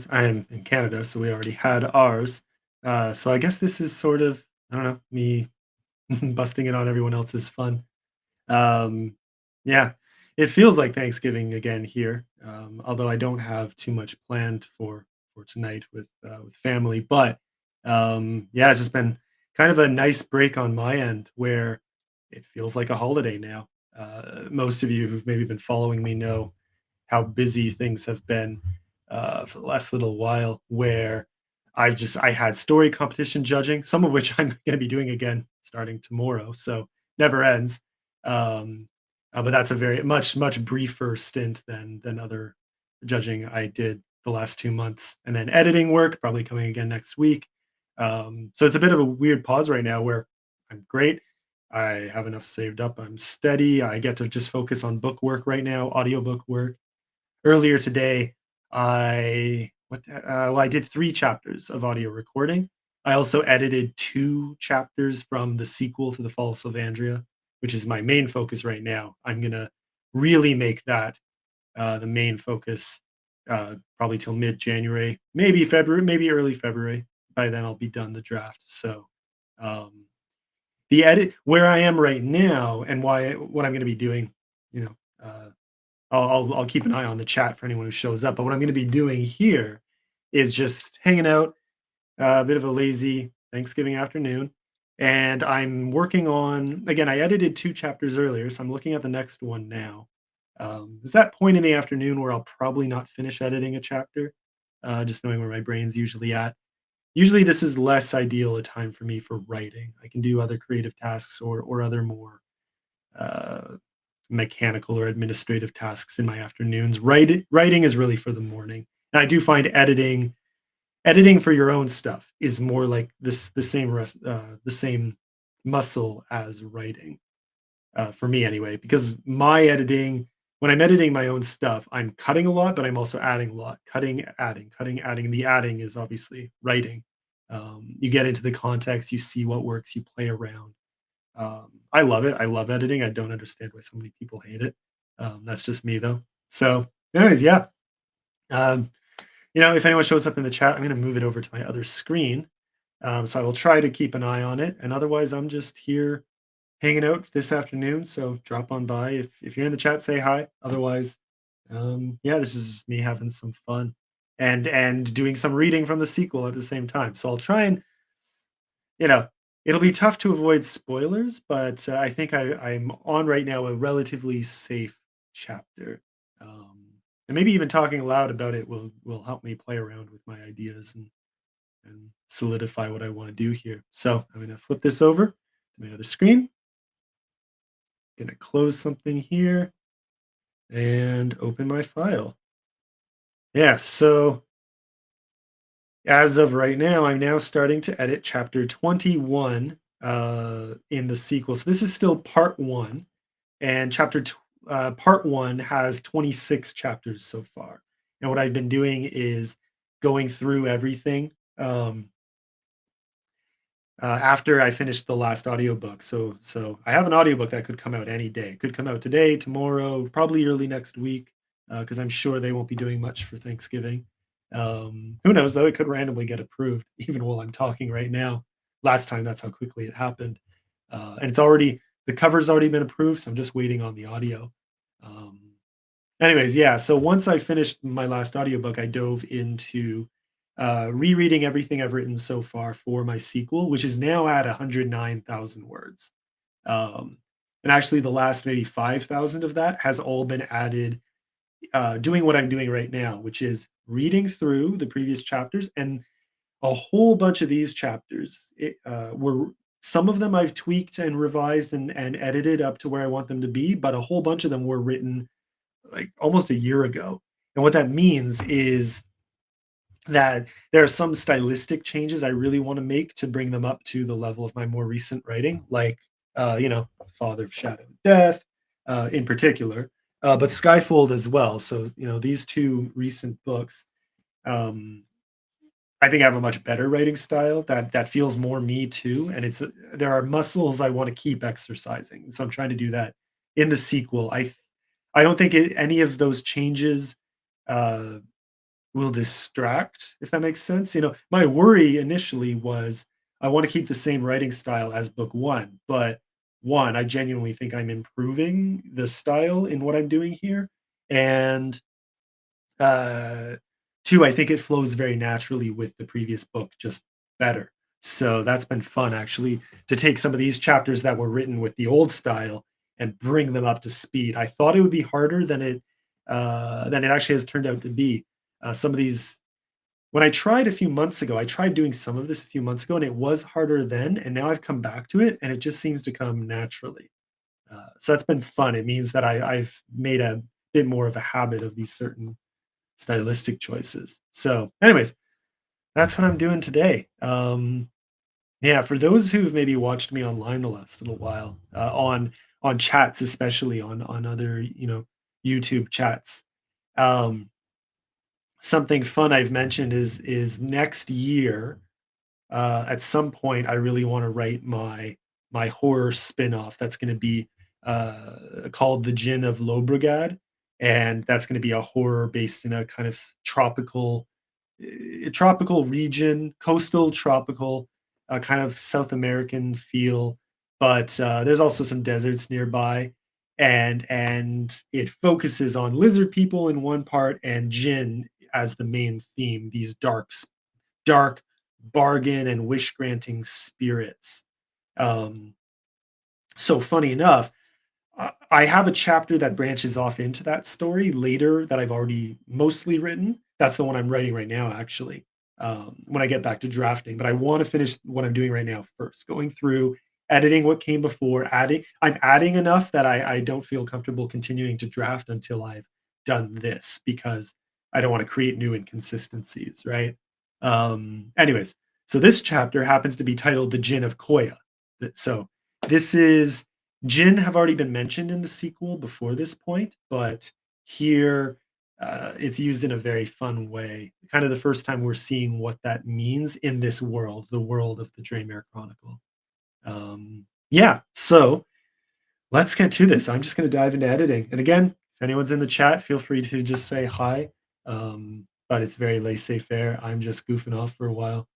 I am in Canada, so we already had ours. So I guess this is sort of, I don't know, me busting it on everyone else's fun. Um, yeah, it feels like Thanksgiving again here, although I don't have too much planned for tonight with family. But yeah, it's just been kind of a nice break on my end where it feels like a holiday now. Most of you who've maybe been following me know how busy things have been for the last little while. Where I had story competition judging, some of which I'm going to be doing again starting tomorrow. So never ends. Um, but that's a very much briefer stint than other judging I did the last 2 months, and then editing work probably coming again next week. So it's a bit of a weird pause right now where I'm great. I have enough saved up. I'm steady. I get to just focus on book work right now, audiobook work. Earlier today, I did 3 chapters of audio recording. I also edited 2 chapters from the sequel to The Fall of Sylvandria, which is my main focus right now. I'm gonna really make that, the main focus, probably till mid-January, maybe February, maybe early February. By then, I'll be done the draft. So, um, the edit where I am right now and what I'm gonna be doing, you know, I'll keep an eye on the chat for anyone who shows up. But what I'm going to be doing here is just hanging out, a bit of a lazy Thanksgiving afternoon, and I'm working on. Again, I edited 2 chapters earlier, so I'm looking at the next one now. It's that point in the afternoon where I'll probably not finish editing a chapter, just knowing where my brain's usually at. Usually, this is less ideal a time for me for writing. I can do other creative tasks or other more uh, mechanical or administrative tasks in my afternoons. Writing is really for the morning. And I do find editing for your own stuff is more like the same muscle as writing, for me anyway, because my editing when I'm editing my own stuff, I'm cutting a lot, but I'm also adding a lot. Cutting, adding, cutting, adding. The adding is obviously writing. You get into the context, you see what works, you play around. I love it. I love editing. I don't understand why so many people hate it. That's just me though. So, anyways, yeah. Um, if anyone shows up in the chat, I'm going to move it over to my other screen. So I will try to keep an eye on it. And otherwise, I'm just here hanging out this afternoon. So drop on by. If you're in the chat, say hi. Otherwise, yeah, this is me having some fun and doing some reading from the sequel at the same time. So I'll try and you know, it'll be tough to avoid spoilers, but I think I'm on right now a relatively safe chapter. Um, and maybe even talking aloud about it will help me play around with my ideas and solidify what I want to do here. So I'm going to flip this over to my other screen. Going to close something here and open my file. Yeah, so as of right now, I'm now starting to edit chapter 21 in the sequel. So this is still part one, and part one has 26 chapters so far. And what I've been doing is going through everything after I finished the last audiobook. So I have an audiobook that could come out any day. It could come out today, tomorrow, probably early next week, because I'm sure they won't be doing much for Thanksgiving. Who knows though? It could randomly get approved even while I'm talking right now. Last time, that's how quickly it happened, and the cover's already been approved. So I'm just waiting on the audio. Um, Anyways, yeah, so once I finished my last audiobook, I dove into, rereading everything I've written so far for my sequel, which is now at 109,000 words. Um, and actually the last maybe 5,000 of that has all been added, doing what I'm doing right now, which is reading through the previous chapters, and a whole bunch of these chapters, were some of them I've tweaked and revised and edited up to where I want them to be, but a whole bunch of them were written like almost a year ago. And what that means is that there are some stylistic changes I really want to make to bring them up to the level of my more recent writing, like Father of Shadow and Death, in particular, but Skyfold as well. So these two recent books, um, I think I have a much better writing style that feels more me too, and there are muscles I want to keep exercising, so I'm trying to do that in the sequel. I don't think any of those changes uh, will distract, if that makes sense. My worry initially was I want to keep the same writing style as book one, but one, I genuinely think I'm improving the style in what I'm doing here. And uh, two, I think it flows very naturally with the previous book, just better. So that's been fun actually to take some of these chapters that were written with the old style and bring them up to speed. I thought it would be harder than it actually has turned out to be. Some of these when I tried a few months ago, I tried doing some of this a few months ago, and it was harder then. And now I've come back to it, and it just seems to come naturally. So that's been fun. It means that I've made a bit more of a habit of these certain stylistic choices. So, anyways, that's what I'm doing today. Yeah, for those who've maybe watched me online the last little while, on chats, especially on other YouTube chats, um, something fun I've mentioned is next year. At some point, I really want to write my horror spin-off that's going to be called The Gin of Llobregat, and that's going to be a horror based in a kind of tropical region, coastal tropical, kind of South American feel, but there's also some deserts nearby, and it focuses on lizard people in one part and Jinn as the main theme. These dark bargain and wish granting spirits. Um, so funny enough, I have a chapter that branches off into that story later that I've already mostly written. That's the one I'm writing right now, actually, when I get back to drafting. But I want to finish what I'm doing right now first, going through, editing what came before, adding. I'm adding enough that I don't feel comfortable continuing to draft until I've done this because I don't want to create new inconsistencies, right? Anyways, so this chapter happens to be titled "The Gin of Koya." So this is Jin have already been mentioned in the sequel before this point, but here it's used in a very fun way. Kind of the first time we're seeing what that means in this world, the world of the Draymare Chronicle. Yeah, so let's get to this. I'm just going to dive into editing. And again, if anyone's in the chat, feel free to just say hi. But it's very laissez faire. I'm just goofing off for a while.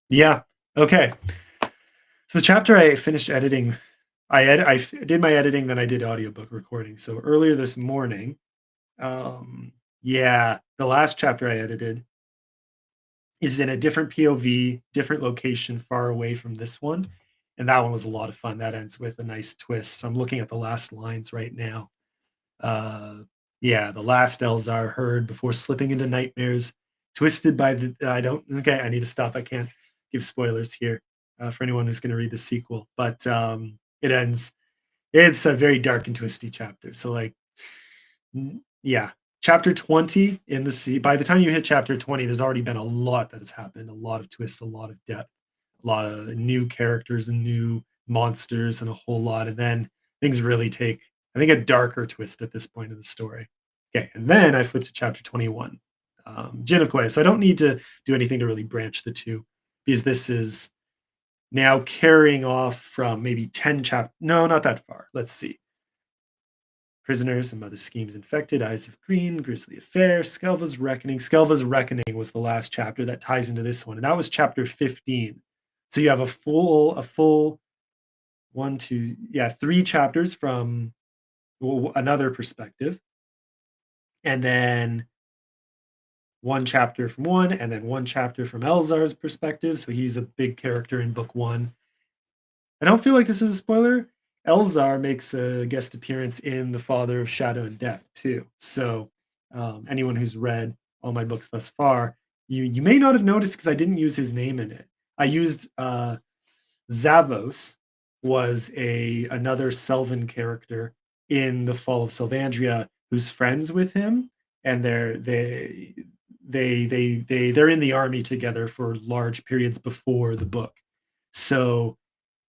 Yeah, okay. So the chapter I finished editing, did my editing, then I did audiobook recording. So earlier this morning, yeah, the last chapter I edited is in a different POV, different location, far away from this one, and that one was a lot of fun. That ends with a nice twist. So I'm looking at the last lines right now. Uh, yeah, the last Elzar heard before slipping into nightmares, twisted by the. I don't. Okay, I need to stop. I can't give spoilers here for anyone who's going to read the sequel. But it ends. It's a very dark and twisty chapter. So like, yeah, chapter 20 in the sea. By the time you hit chapter 20, there's already been a lot that has happened. A lot of twists, a lot of depth, a lot of new characters and new monsters, and a whole lot. And then things really take I think a darker twist at this point in the story. Okay, and then I flip to chapter 21, Jin of Koya. So I don't need to do anything to really branch the two because this is now carrying off from maybe 10 chapters. No, not that far. Let's see. Prisoners and Mother Schemes Infected, Eyes of Green, Grisly Affair, Skelva's Reckoning. Skelva's Reckoning was the last chapter that ties into this one, and that was chapter 15. So you have a full one, two, yeah, three chapters from another perspective, and then one chapter from one, and then one chapter from Elzar's perspective. So he's a big character in book one. I don't feel like this is a spoiler. Elzar makes a guest appearance in The Father of Shadow and Death too. So anyone who's read all my books thus far, you may not have noticed because I didn't use his name in it. I used Zavos was another Selvan character in The Fall of Sylvandria who's friends with him, and they're in the army together for large periods before the book. So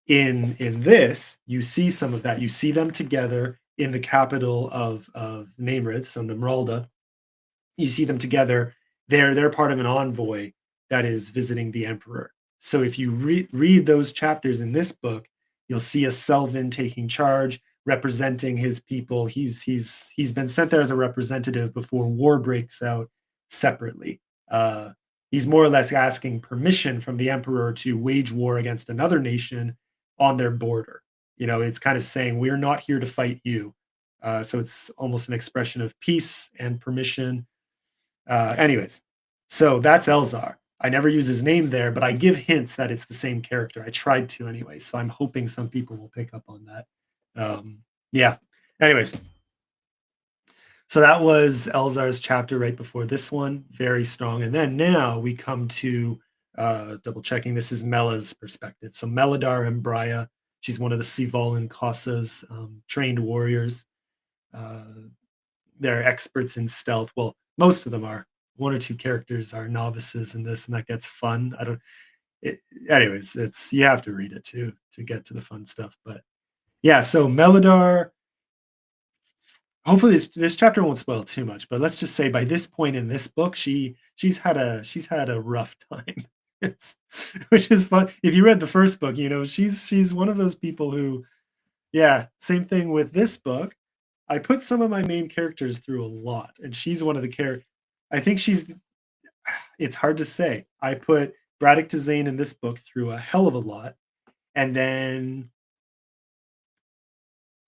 in this, you see some of that. You see them together in the capital of Namrith, so Namralda. You see them together. They're part of an envoy that is visiting the emperor. So if you read those chapters in this book, you'll see a Selvin taking charge representing his people. He's been sent there as a representative before war breaks out separately. Uh, he's more or less asking permission from the emperor to wage war against another nation on their border. It's kind of saying we're not here to fight you. So it's almost an expression of peace and permission. Anyways, so that's Elzar. I never use his name there, but I give hints that it's the same character. I tried to anyway, so I'm hoping some people will pick up on that. Yeah. Anyways, so that was Elzar's chapter right before this one. Very strong. And then now we come to double checking. This is Mela's perspective. So Meladar and Brya, she's one of the Sivalan Khasa's trained warriors. Uh, they're experts in stealth. Well, most of them are. One or two characters are novices in this, and that gets fun. I don't. Anyways, it's you have to read it to get to the fun stuff. But yeah, so Meladar. Hopefully, this chapter won't spoil too much. But let's just say by this point in this book, she's had a rough time. It's which is fun. If you read the first book, she's one of those people who, yeah, same thing with this book. I put some of my main characters through a lot, and she's one of the characters. I think it's hard to say. I put Braddock Zane in this book through a hell of a lot, and then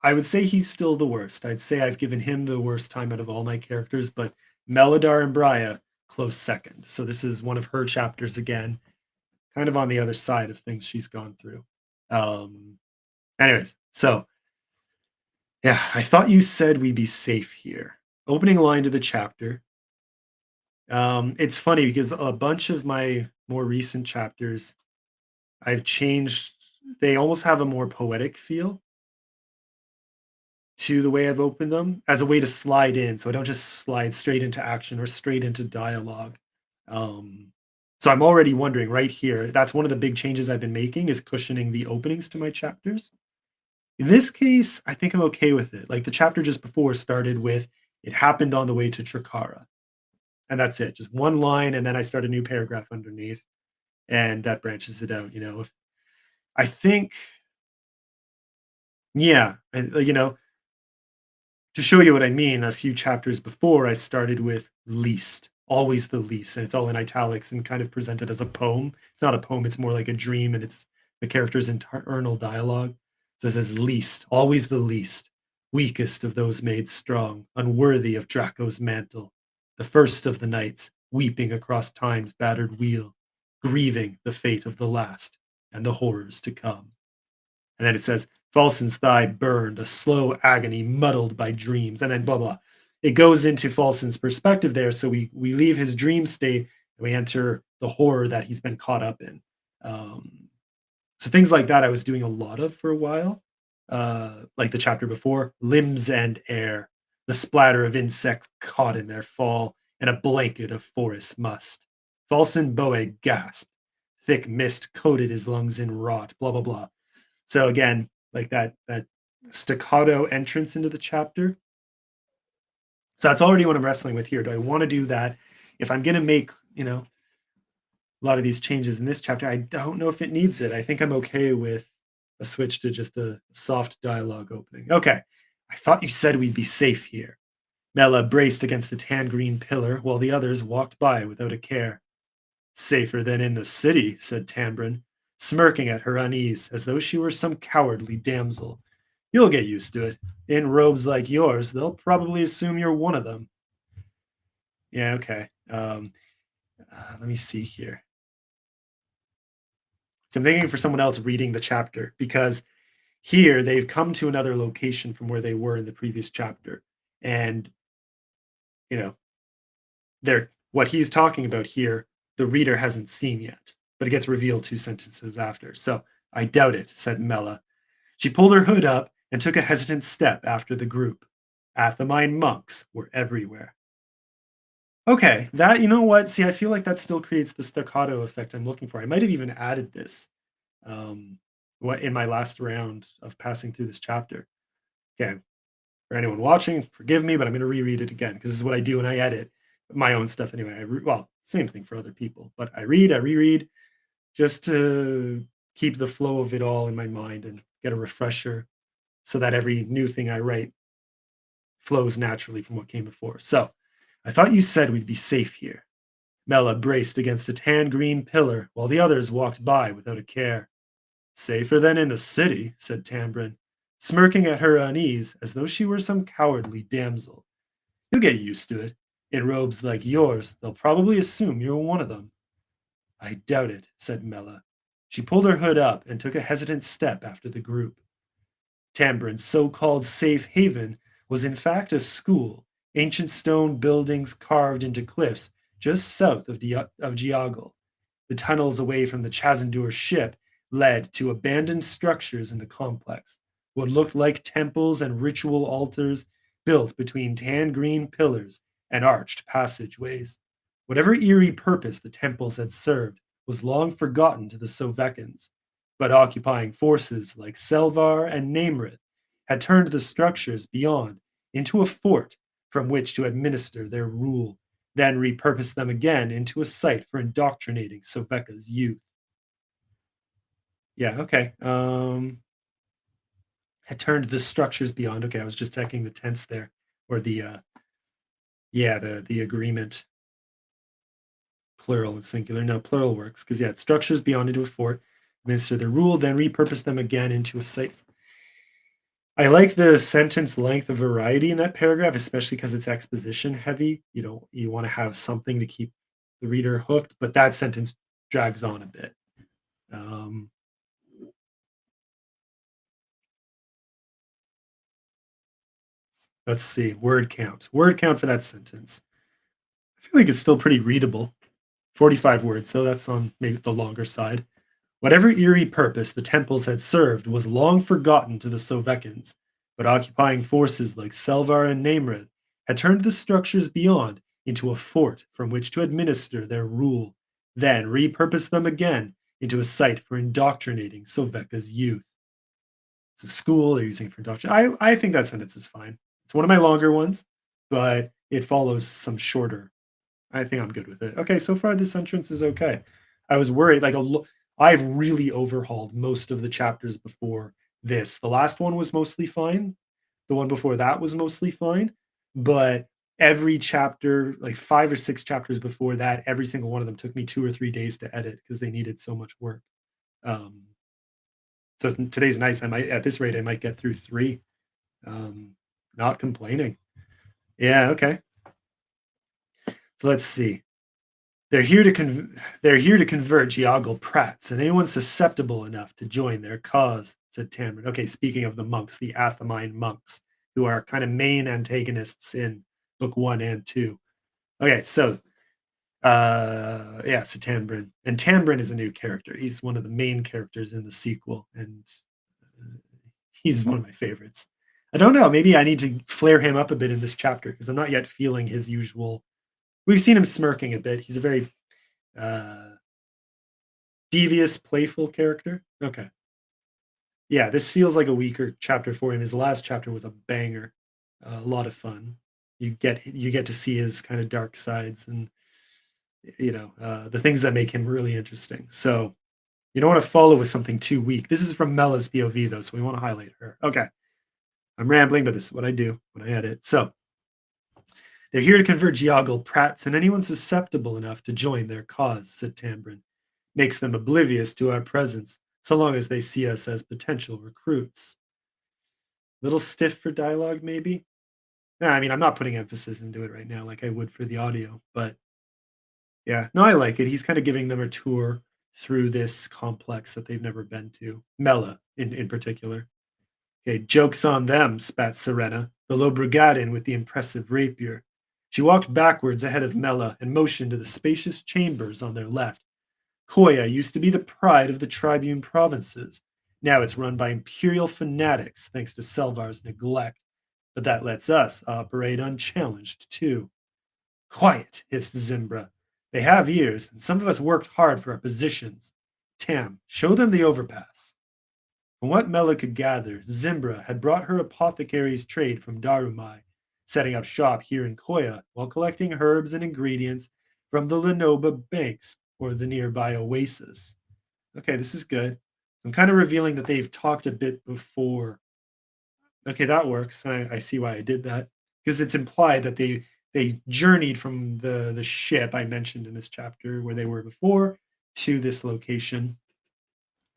I would say he's still the worst. I'd say I've given him the worst time out of all my characters, but Meladar and Brya, close second. So this is one of her chapters again, kind of on the other side of things she's gone through. Anyways, so yeah, I thought you said we'd be safe here. Opening line to the chapter. It's funny because a bunch of my more recent chapters, I've changed. They almost have a more poetic feel to the way I've opened them as a way to slide in, so I don't just slide straight into action or straight into dialogue. Um, so I'm already wondering right here. That's one of the big changes I've been making is cushioning the openings to my chapters. In this case, I think I'm okay with it. Like the chapter just before started with "It happened on the way to Trakara," and that's it. Just one line, and then I start a new paragraph underneath, and that branches it out. If I think, yeah, and to show you what I mean, a few chapters before, I started with "least," always the least, and it's all in italics and kind of presented as a poem. It's not a poem; it's more like a dream, and it's the character's internal dialogue. So it says, "Least, always the least, weakest of those made strong, unworthy of Draco's mantle, the first of the knights, weeping across time's battered wheel, grieving the fate of the last and the horrors to come." And then it says, Falson's thigh burned, a slow agony muddled by dreams, and then blah, blah. It goes into Falson's perspective there. So we leave his dream state and we enter the horror that he's been caught up in. So things like that I was doing a lot of for a while. Like the chapter before, limbs and air, the splatter of insects caught in their fall, and a blanket of forest must. Falson Boeg gasped. Thick mist coated his lungs in rot, blah, blah, blah. So again, like that staccato entrance into the chapter. So that's already what I'm wrestling with here. Do I want to do that? If I'm going to make, a lot of these changes in this chapter, I don't know if it needs it. I think I'm okay with a switch to just a soft dialogue opening. Okay. I thought you said we'd be safe here. Mela braced against the tan green pillar while the others walked by without a care. Safer than in the city, said Tambrin, smirking at her unease as though she were some cowardly damsel. You'll get used to it. In robes like yours, they'll probably assume you're one of them. Yeah, okay. Let me see here. So I'm thinking for someone else reading the chapter because here they've come to another location from where they were in the previous chapter. And, you know, they're what he's talking about here, the reader hasn't seen yet, but it gets revealed two sentences after. So I doubt it, said Mela. She pulled her hood up and took a hesitant step after the group. Athamine monks were everywhere. Okay, that, you know what? See, I feel like that still creates the staccato effect I'm looking for. I might have even added this what in my last round of passing through this chapter. Okay, for anyone watching, forgive me, but I'm going to reread it again because this is what I do when I edit my own stuff anyway. Well, same thing for other people, but I reread just to keep the flow of it all in my mind and get a refresher. so that every new thing I write flows naturally from what came before. So, I thought you said we'd be safe here. Mela braced against a tan green pillar while the others walked by without a care. Safer than in the city, said Tambrin, smirking at her unease as though she were some cowardly damsel. You'll get used to it. In robes like yours, they'll probably assume you're one of them. I doubt it, said Mela. She pulled her hood up and took a hesitant step after the group. Tambrin's so called safe haven was in fact a school, ancient stone buildings carved into cliffs just south of, Giagal. The tunnels away from the Chazandur ship led to abandoned structures in the complex, what looked like temples and ritual altars built between tan green pillars and arched passageways. Whatever eerie purpose the temples had served was long forgotten to the Sovekans, but occupying forces like Selvar and Namrith had turned the structures beyond into a fort from which to administer their rule, then repurposed them again into a site for indoctrinating Soveka's youth. Yeah, okay. Had turned the structures beyond. Okay, I was just checking the tense there, or the yeah, the agreement, plural and singular. No, plural works because yeah, it structures beyond into a fort, administer their rule, then repurpose them again into a site. I like the sentence length of variety in that paragraph, especially because it's exposition heavy. You want to have something to keep the reader hooked, but that sentence drags on a bit. Um, let's see, word count. Word count for that sentence. I feel like it's still pretty readable. 45 words, though that's on maybe the longer side. Whatever eerie purpose the temples had served was long forgotten to the Sovekans, but occupying forces like Selvar and Namrith had turned the structures beyond into a fort from which to administer their rule, then repurposed them again into a site for indoctrinating Soveka's youth. It's a school they're using for indoctrination. I think that sentence is fine. It's one of my longer ones, but it follows some shorter. I think I'm good with it. Okay, so far this entrance is okay. I was worried, I've really overhauled most of the chapters before this. The last one was mostly fine. The one before that was mostly fine, but every chapter, like 5 or 6 chapters before that, every single one of them took me 2 or 3 days to edit because they needed so much work. Um, so today's nice. I might at this rate, I might get through 3. Um, not complaining. Yeah, okay. So let's see. They're here to convert Giagal Prats and anyone susceptible enough to join their cause, said Tamrin. Okay, speaking of the monks, the Athamine monks, who are kind of main antagonists in book 1 and 2. Okay, so yeah, so Tambrin. And Tambrin is a new character. He's one of the main characters in the sequel, and uh, he's one of my favorites. I don't know, maybe I need to flare him up a bit in this chapter because I'm not yet feeling his usual. We've seen him smirking a bit. He's a very uh, devious, playful character. Okay. Yeah, this feels like a weaker chapter for him. His last chapter was a banger. A lot of fun. You get to see his kind of dark sides and the things that make him really interesting. So you don't want to follow with something too weak. This is from Mela's POV though, so we want to highlight her. Okay. I'm rambling, but this is what I do when I edit. So they're here to convert Giagal Prats and anyone susceptible enough to join their cause, said Tambrin. Makes them oblivious to our presence, so long as they see us as potential recruits. Little stiff for dialogue, maybe? Yeah, I mean, I'm not putting emphasis into it right now like I would for the audio, but yeah, no, I like it. He's kind of giving them a tour through this complex that they've never been to. Mela, in particular. Okay, joke's on them, spat Serena, the low Brigadin with the impressive rapier. She walked backwards ahead of Mela and motioned to the spacious chambers on their left. Koya used to be the pride of the Tribune provinces. Now it's run by imperial fanatics thanks to Selvar's neglect. But that lets us operate unchallenged, too. Quiet, hissed Zimbra. They have ears, and some of us worked hard for our positions. Tam, show them the overpass. From what Mela could gather, Zimbra had brought her apothecary's trade from Darumai, setting up shop here in Koya while collecting herbs and ingredients from the Lenoba banks or the nearby oasis. Okay, this is good. I'm kind of revealing that they've talked a bit before Okay, that works. I see why I did that because it's implied that they journeyed from the ship I mentioned in this chapter where they were before to this location,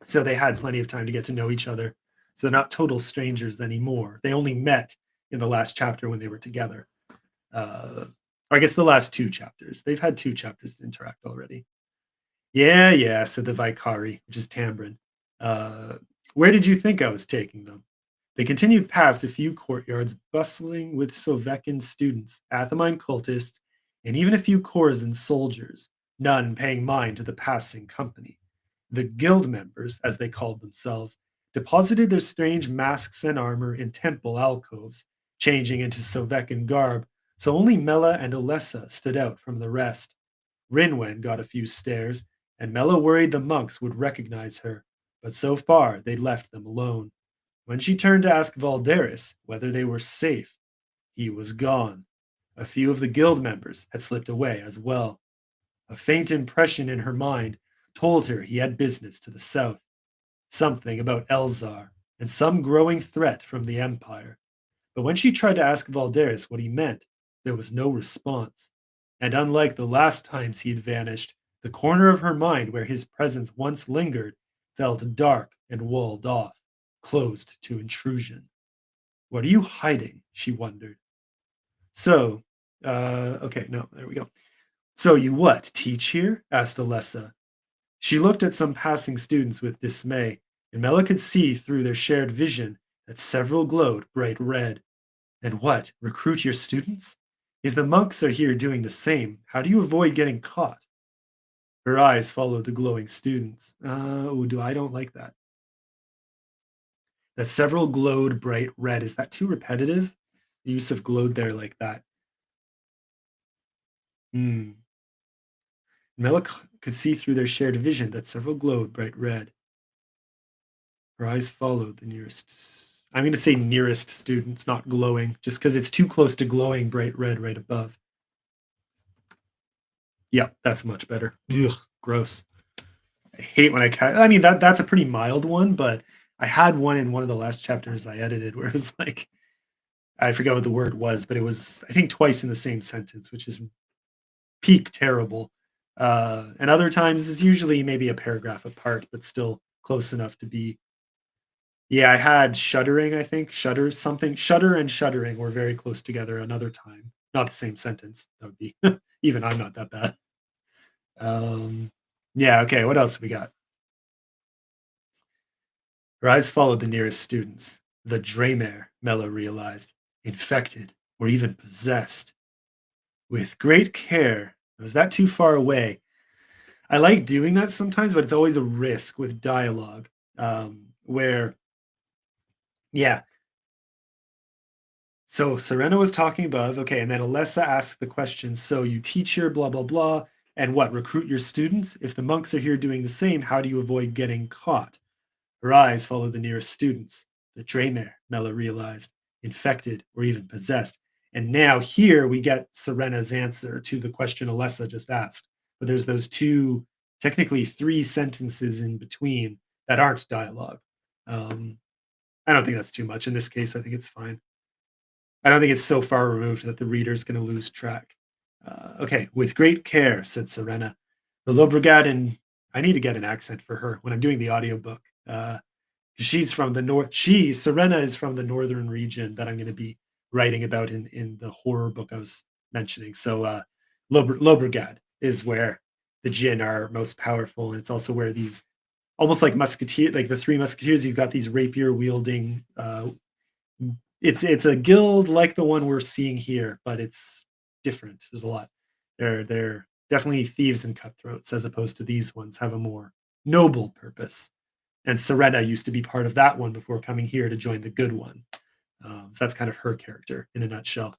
so they had plenty of time to get to know each other. So they're not total strangers anymore. They only met in the last chapter when they were together. Or I guess the last two chapters. They've had two chapters to interact already. Yeah, yeah, said the Vicari, which is Tambrin. Uh, where did you think I was taking them? They continued past a few courtyards bustling with Sovekan students, Athemine cultists, and even a few Khorasan soldiers, none paying mind to the passing company. The guild members, as they called themselves, deposited their strange masks and armor in temple alcoves, changing into Sovekan garb, so only Mela and Alessa stood out from the rest. Rinwen got a few stares, and Mela worried the monks would recognize her, but so far they'd left them alone. When she turned to ask Valderis whether they were safe, he was gone. A few of the guild members had slipped away as well. A faint impression in her mind told her he had business to the south, something about Elzar, and some growing threat from the Empire. But when she tried to ask Valderis what he meant, there was no response. And unlike the last times he had vanished, the corner of her mind where his presence once lingered felt dark and walled off, closed to intrusion. What are you hiding? She wondered. So, okay, no, there we go. So you what, teach here? Asked Alessa. She looked at some passing students with dismay, and Mela could see through their shared vision that several glowed bright red. And what, recruit your students? If the monks are here doing the same, how do you avoid getting caught? Her eyes followed the glowing students. I don't like that. That several glowed bright red. Is that too repetitive? The use of glowed there like that. Hmm. Mela could see through their shared vision that several glowed bright red. Her eyes followed the nearest. I'm going to say nearest students, not glowing, just because it's too close to glowing bright red right above. Yeah, that's much better. Ugh, gross. I hate when I mean that's a pretty mild one, but I had one in one of the last chapters I edited where it was like I forget what the word was, but it was I think twice in the same sentence, which is peak terrible. And other times it's usually maybe a paragraph apart, but still close enough to be. Yeah, I had shuddering, I think. Shudder something. Shudder and shuddering were very close together another time. Not the same sentence. That would be even I'm not that bad. Um yeah, okay, what else we got? Her eyes followed the nearest students. The Draymare, Mela realized, infected or even possessed. With great care. Was that too far away? I like doing that sometimes, but it's always a risk with dialogue. Where, yeah. So Serena was talking above, okay, and then Alessa asked the question. So you teach here, blah blah blah, and what? Recruit your students. If the monks are here doing the same, how do you avoid getting caught? Her eyes followed the nearest students. The Draymare, Mela realized, infected or even possessed. And now here we get Serena's answer to the question Alessa just asked. But there's those two, technically three sentences in between that aren't dialogue. Um, I don't think that's too much. In this case, I think it's fine. I don't think it's so far removed that the reader's going to lose track. Okay, with great care, said Serena. The Lobregat, I need to get an accent for her when I'm doing the audiobook. She's from the north. Serena is from the northern region that I'm going to be writing about in the horror book I was mentioning. So, Lobregat is where the Jinn are most powerful, and it's also where these almost like musketeer, like the three musketeers. You've got these rapier wielding. It's a guild like the one we're seeing here, but it's different. There's a lot. They're definitely thieves and cutthroats, as opposed to these ones have a more noble purpose. And Serena used to be part of that one before coming here to join the good one. So that's kind of her character in a nutshell.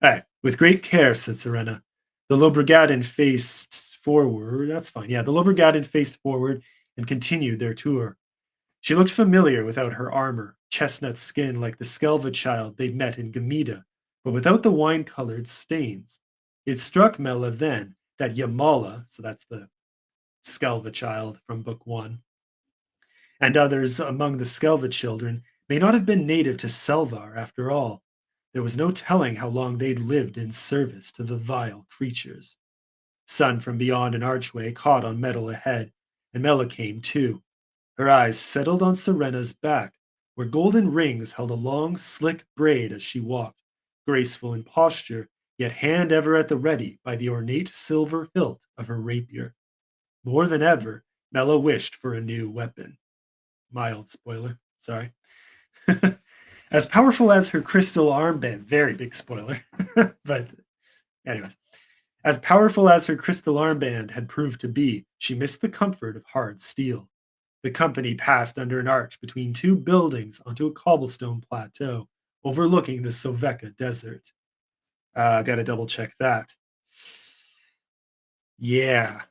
All right, with great care, said Serena. The Lobregaden faced forward. That's fine. Yeah, the Lobregaden faced forward and continued their tour. She looked familiar without her armor, chestnut skin like the Skelva child they'd met in Gamida, but without the wine-colored stains. It struck Mela then that Yamala, so that's the Skelva child from book one, and others among the Skelva children may not have been native to Selvar after all. There was no telling how long they'd lived in service to the vile creatures. Sun from beyond an archway caught on metal ahead, and Mela came too. Her eyes settled on Serena's back, where golden rings held a long, slick braid as she walked, graceful in posture, yet hand ever at the ready by the ornate silver hilt of her rapier. More than ever, Mela wished for a new weapon. Mild spoiler, sorry. As powerful as her crystal armband, very big spoiler, but anyways, as powerful as her crystal armband had proved to be, she missed the comfort of hard steel. The company passed under an arch between two buildings onto a cobblestone plateau overlooking the Soveka Desert. Gotta double check that. Yeah,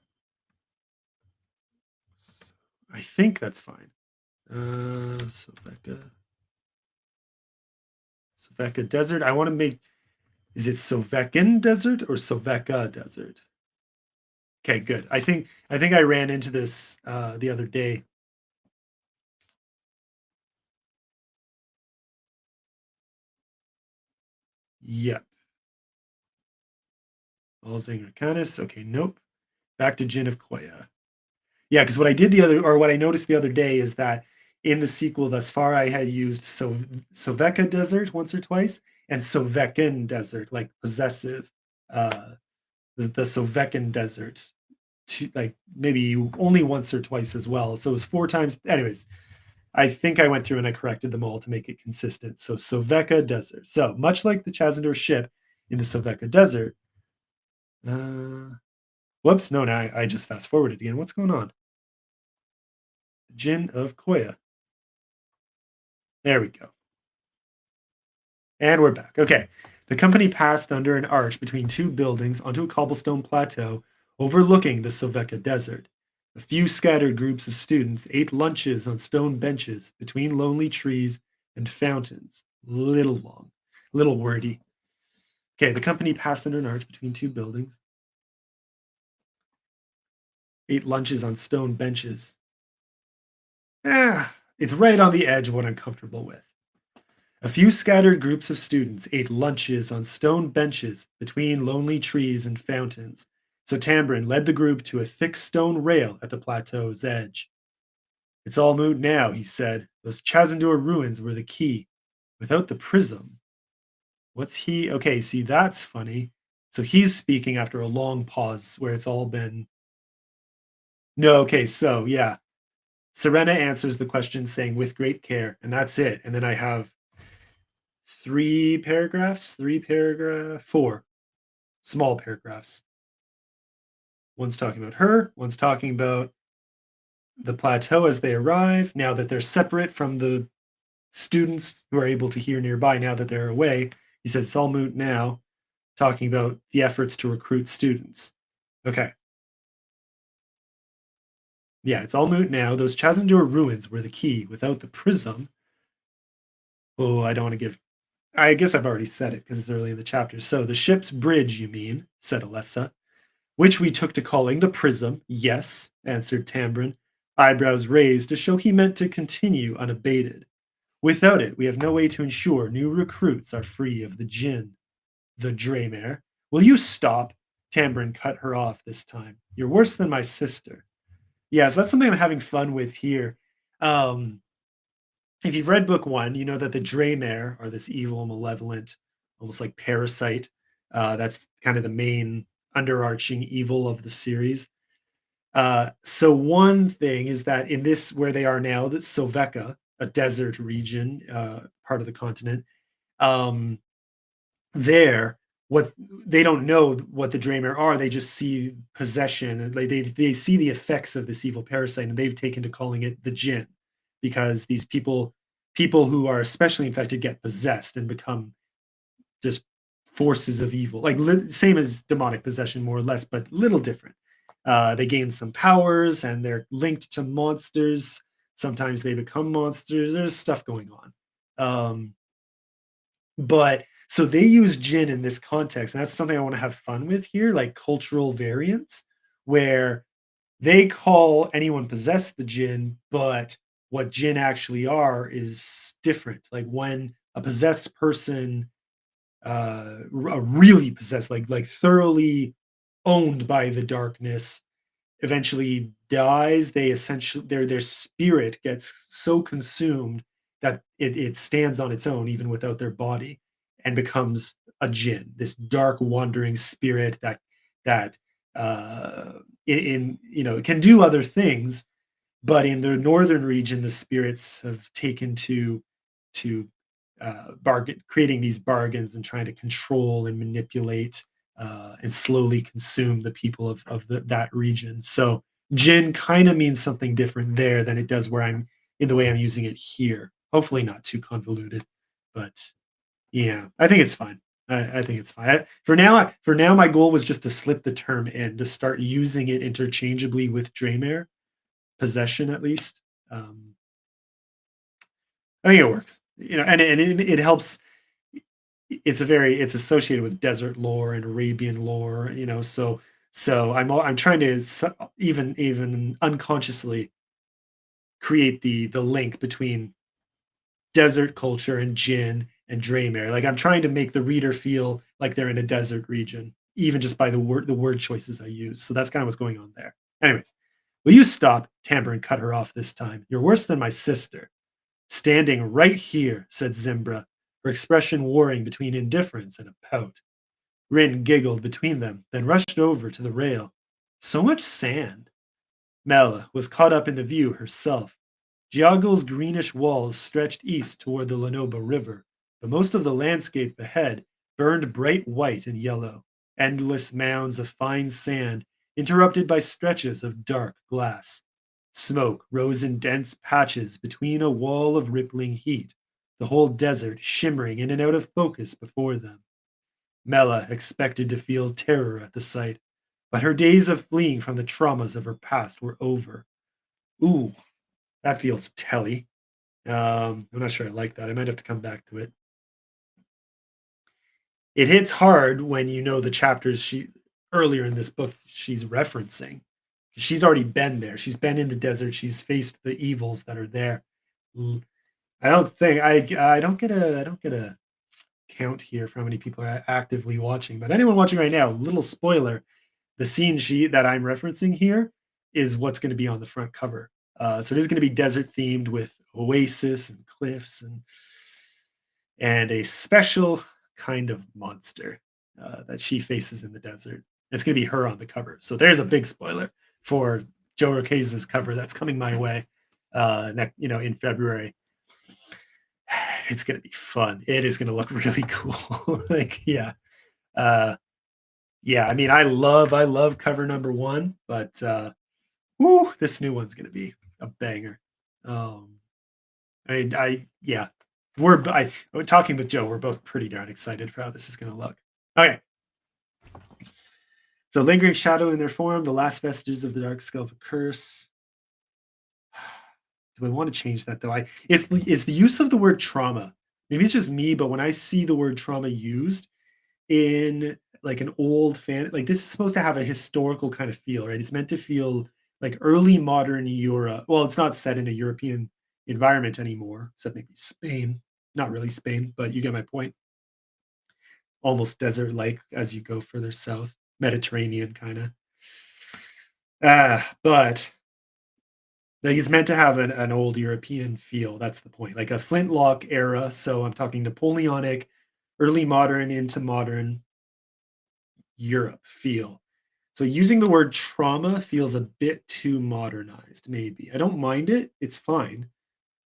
I think that's fine. Soveka Desert. I want to make. Is it Sovekan Desert or Soveka Desert? Okay, good. I think I ran into this the other day. Yep. Alzing Arcanus. Okay, nope. Back to Jin of Koya. Yeah, because what I did the other, or what I noticed the other day is that in the sequel thus far, I had used Soveka Desert once or twice and Sovekan Desert, like possessive. Uh, the Sovekan Desert, like maybe only once or twice as well. So it was four times. Anyways, I think I went through and I corrected them all to make it consistent. So Soveka Desert. So much like the Chazandor ship in the Soveka Desert. Uh, whoops, no, now I just fast forwarded again. What's going on? Jin of Koya. There we go. And we're back. Okay. The company passed under an arch between two buildings onto a cobblestone plateau overlooking the Soveka Desert. A few scattered groups of students ate lunches on stone benches between lonely trees and fountains. Little long, little wordy. Okay, the company passed under an arch between two buildings, ate lunches on stone benches. It's right on the edge of what I'm comfortable with. A few scattered groups of students ate lunches on stone benches between lonely trees and fountains, so Tambrin led the group to a thick stone rail at the plateau's edge. It's all moot now, he said. Those Chazandor ruins were the key. Without the prism. What's he? Okay, see, that's funny. So he's speaking after a long pause where it's all been. No, okay, so yeah. Serena answers the question saying, with great care, and that's it. And then I have four small paragraphs. One's talking about her, one's talking about the plateau as they arrive, now that they're separate from the students who are able to hear nearby now that they're away. He says it's all moot now, talking about the efforts to recruit students. Okay. Yeah, it's all moot now. Those Chazandor ruins were the key. Without the prism. Oh, I don't want to give. I guess I've already said it because it's early in the chapter. So the ship's bridge, you mean, said Alessa. Which we took to calling the prism. Yes, answered Tambrin, eyebrows raised to show he meant to continue unabated. Without it, we have no way to ensure new recruits are free of the Jinn. The Draymare. Will you stop? Tambrin cut her off this time. You're worse than my sister. Yes, that's something I'm having fun with here. Um, if you've read book one, you know that the Draymare are this evil, malevolent, almost like parasite. That's kind of the main underarching evil of the series. So one thing is that in this, where they are now, the Soveka, a desert region, part of the continent, um, there, what they don't know what the Draenor are. They just see possession, and they see the effects of this evil parasite, and they've taken to calling it the Jinn, because these people who are especially infected get possessed and become just forces of evil, like same as demonic possession, more or less, but little different. They gain some powers, and they're linked to monsters. Sometimes they become monsters. There's stuff going on. But so they use Jin in this context, and that's something I want to have fun with here, like cultural variants, where they call anyone possessed the Jinn, but what jinn actually are is different. Like when a possessed person, a really possessed, like thoroughly owned by the darkness, eventually dies, they essentially their spirit gets so consumed that it stands on its own even without their body and becomes a jinn, this dark wandering spirit that uh it can do other things, but in the northern region, the spirits have taken to bargain, creating these bargains and trying to control and manipulate and slowly consume the people of that region. So Jin kind of means something different there than it does where I'm in the way I'm using it here. Hopefully not too convoluted, but yeah, I think it's fine. I think it's fine. For now, my goal was just to slip the term in, to start using it interchangeably with Draymare possession at least. Um, I think it works, and it helps. It's associated with desert lore and Arabian lore, so I'm trying to even unconsciously create the link between desert culture and Jin and Draymare. Like I'm trying to make the reader feel like they're in a desert region, even just by the word choices I use. So that's kind of what's going on there. Anyways, will you stop? Tambourine cut her off this time. You're worse than my sister. Standing right here, said Zimbra, her expression warring between indifference and a pout. Rin giggled between them, then rushed over to the rail. So much sand. Mela was caught up in the view herself. Giagel's greenish walls stretched east toward the Lenoba River, but most of the landscape ahead burned bright white and yellow, endless mounds of fine sand interrupted by stretches of dark glass. Smoke rose in dense patches between a wall of rippling heat, the whole desert shimmering in and out of focus before them. Mela expected to feel terror at the sight, but her days of fleeing from the traumas of her past were over. Ooh, that feels telly. I'm not sure I like that. I might have to come back to it. It hits hard when you know the chapters she earlier in this book she's referencing. She's already been there. She's been in the desert. She's faced the evils that are there. I don't think I don't get a count here for how many people are actively watching, but anyone watching right now, little spoiler, the scene she that I'm referencing here is what's going to be on the front cover. So it is going to be desert themed with oasis and cliffs and a special kind of monster that she faces in the desert. It's going to be her on the cover. So there's a big spoiler for Joe Roquez's cover that's coming my way in February. It's going to be fun. It is going to look really cool. Like, yeah. Uh, yeah, I mean, I love cover number one, but this new one's gonna be a banger. Um, yeah, we're talking with Joe. We're both pretty darn excited for how this is gonna look. Okay, so lingering shadow in their form, the last vestiges of the dark skull of a curse. Do I want to change that though? It's the use of the word trauma. Maybe it's just me, but when I see the word trauma used in like an old fan, like this is supposed to have a historical kind of feel, right? It's meant to feel like early modern Europe. Well, it's not set in a European environment anymore, except maybe Spain. Not really Spain, but you get my point. Almost desert like as you go further south, Mediterranean kind of. But like it's meant to have an old European feel. That's the point. Like a flintlock era. So I'm talking Napoleonic, early modern into modern Europe feel. So using the word trauma feels a bit too modernized, maybe. I don't mind it. It's fine.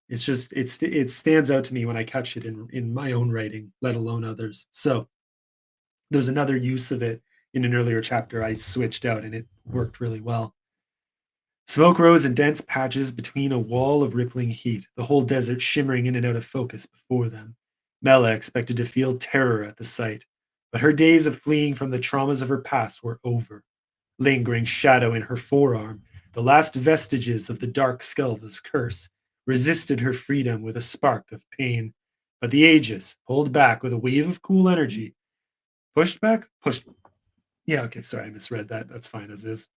It's just it stands out to me when I catch it in my own writing, let alone others. So there's another use of it in an earlier chapter I switched out and it worked really well. Smoke rose in dense patches between a wall of rippling heat, the whole desert shimmering in and out of focus before them. Mela expected to feel terror at the sight, but her days of fleeing from the traumas of her past were over. Lingering shadow in her forearm, the last vestiges of the dark Skelva's curse, resisted her freedom with a spark of pain. But the Aegis, pulled back with a wave of cool energy, pushed back? Pushed. Yeah, okay, sorry, I misread that. That's fine as is.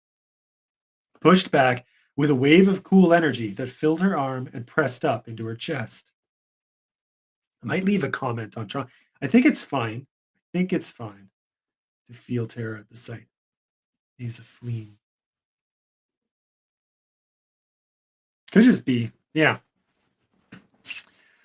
Pushed back with a wave of cool energy that filled her arm and pressed up into her chest. I might leave a comment on trauma. I think it's fine. I think it's fine to feel terror at the sight. He's a fleeing. Could just be, yeah.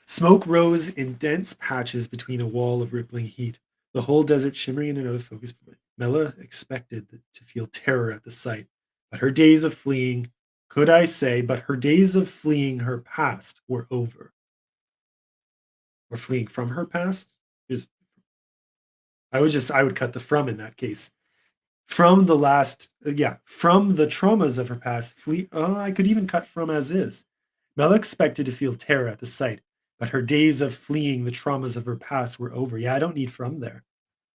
Smoke rose in dense patches between a wall of rippling heat, the whole desert shimmering in and out of focus. Mela expected to feel terror at the sight, but her days of fleeing, could I say, but her days of fleeing her past were over. Or fleeing from her past? Just I would cut the from in that case. From the last, yeah, from the traumas of her past, flee. I could even cut from as is. Mel expected to feel terror at the sight, but her days of fleeing the traumas of her past were over. Yeah, I don't need from there.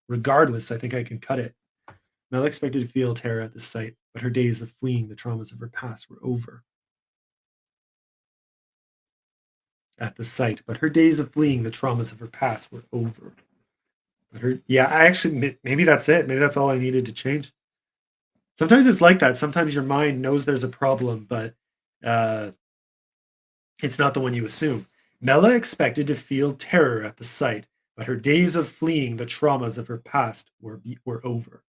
Regardless, I think I can cut it. Mel expected to feel terror at the sight, but her days of fleeing the traumas of her past were over. At the sight, but her days of fleeing the traumas of her past were over. But her, yeah, I actually, maybe that's it. Maybe that's all I needed to change. Sometimes it's like that. Sometimes your mind knows there's a problem, but uh, it's not the one you assume. Mela expected to feel terror at the sight, but her days of fleeing the traumas of her past were over.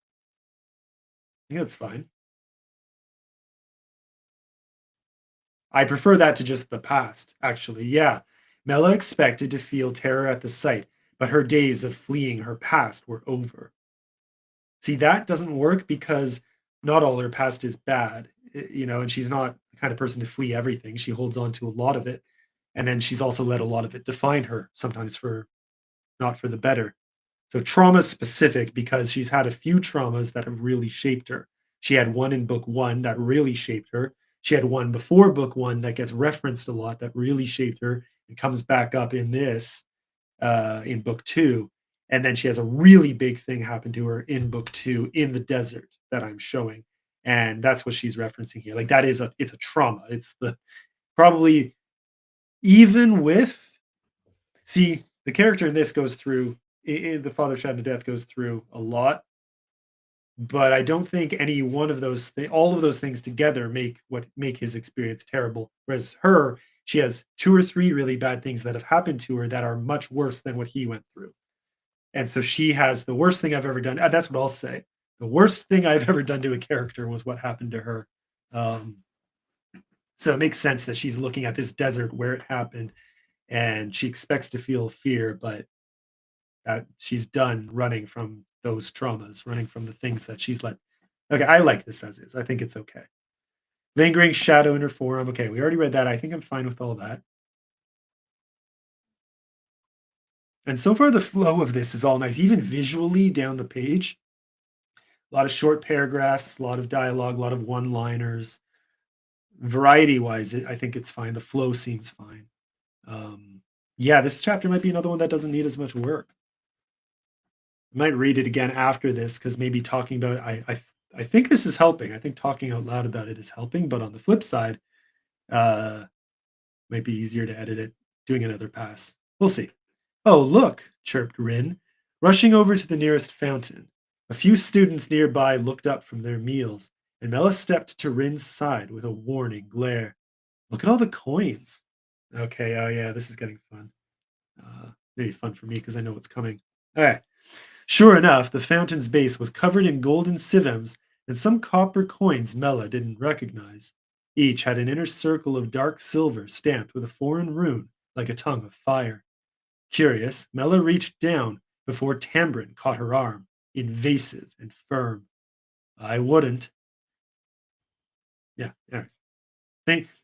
I think that's fine. I prefer that to just the past, actually. Yeah. Mela expected to feel terror at the sight, but her days of fleeing her past were over. See, that doesn't work because not all her past is bad, and she's not the kind of person to flee everything. She holds on to a lot of it. And then she's also let a lot of it define her, sometimes for not for the better. So trauma specific because she's had a few traumas that have really shaped her. She had one in book one that really shaped her. She had one before book one that gets referenced a lot that really shaped her and comes back up in this in book two. And then she has a really big thing happen to her in book two in the desert that I'm showing. And that's what she's referencing here. Like that is it's a trauma. It's the probably even with see the character in this goes through the father shot to death goes through a lot, but I don't think any one of those all of those things together make his experience terrible. Whereas her, she has two or three really bad things that have happened to her that are much worse than what he went through. And so she has the worst thing I've ever done. That's what I'll say. The worst thing I've ever done to a character was what happened to her. Um, so it makes sense that she's looking at this desert where it happened and she expects to feel fear, but she's done running from those traumas, running from the things that she's let. Okay, I like this as is. I think it's okay. Lingering shadow in her forearm. Okay, we already read that. I think I'm fine with all that. And so far, the flow of this is all nice, even visually down the page. A lot of short paragraphs, a lot of dialogue, a lot of one liners. Variety wise, I think it's fine. The flow seems fine. Yeah, this chapter might be another one that doesn't need as much work. I might read it again after this because maybe talking about I think this is helping. I think talking out loud about it is helping, but on the flip side, uh, might be easier to edit it doing another pass. We'll see. Oh, look, chirped Rin, rushing over to the nearest fountain. A few students nearby looked up from their meals, and Mela stepped to Rin's side with a warning glare. Look at all the coins. Okay, oh yeah, this is getting fun. Maybe fun for me because I know what's coming. All right. Sure enough, the fountain's base was covered in golden sivams and some copper coins Mela didn't recognize. Each had an inner circle of dark silver stamped with a foreign rune like a tongue of fire. Curious, Mela reached down before Tambrin caught her arm, invasive and firm. I wouldn't. Yeah, anyways.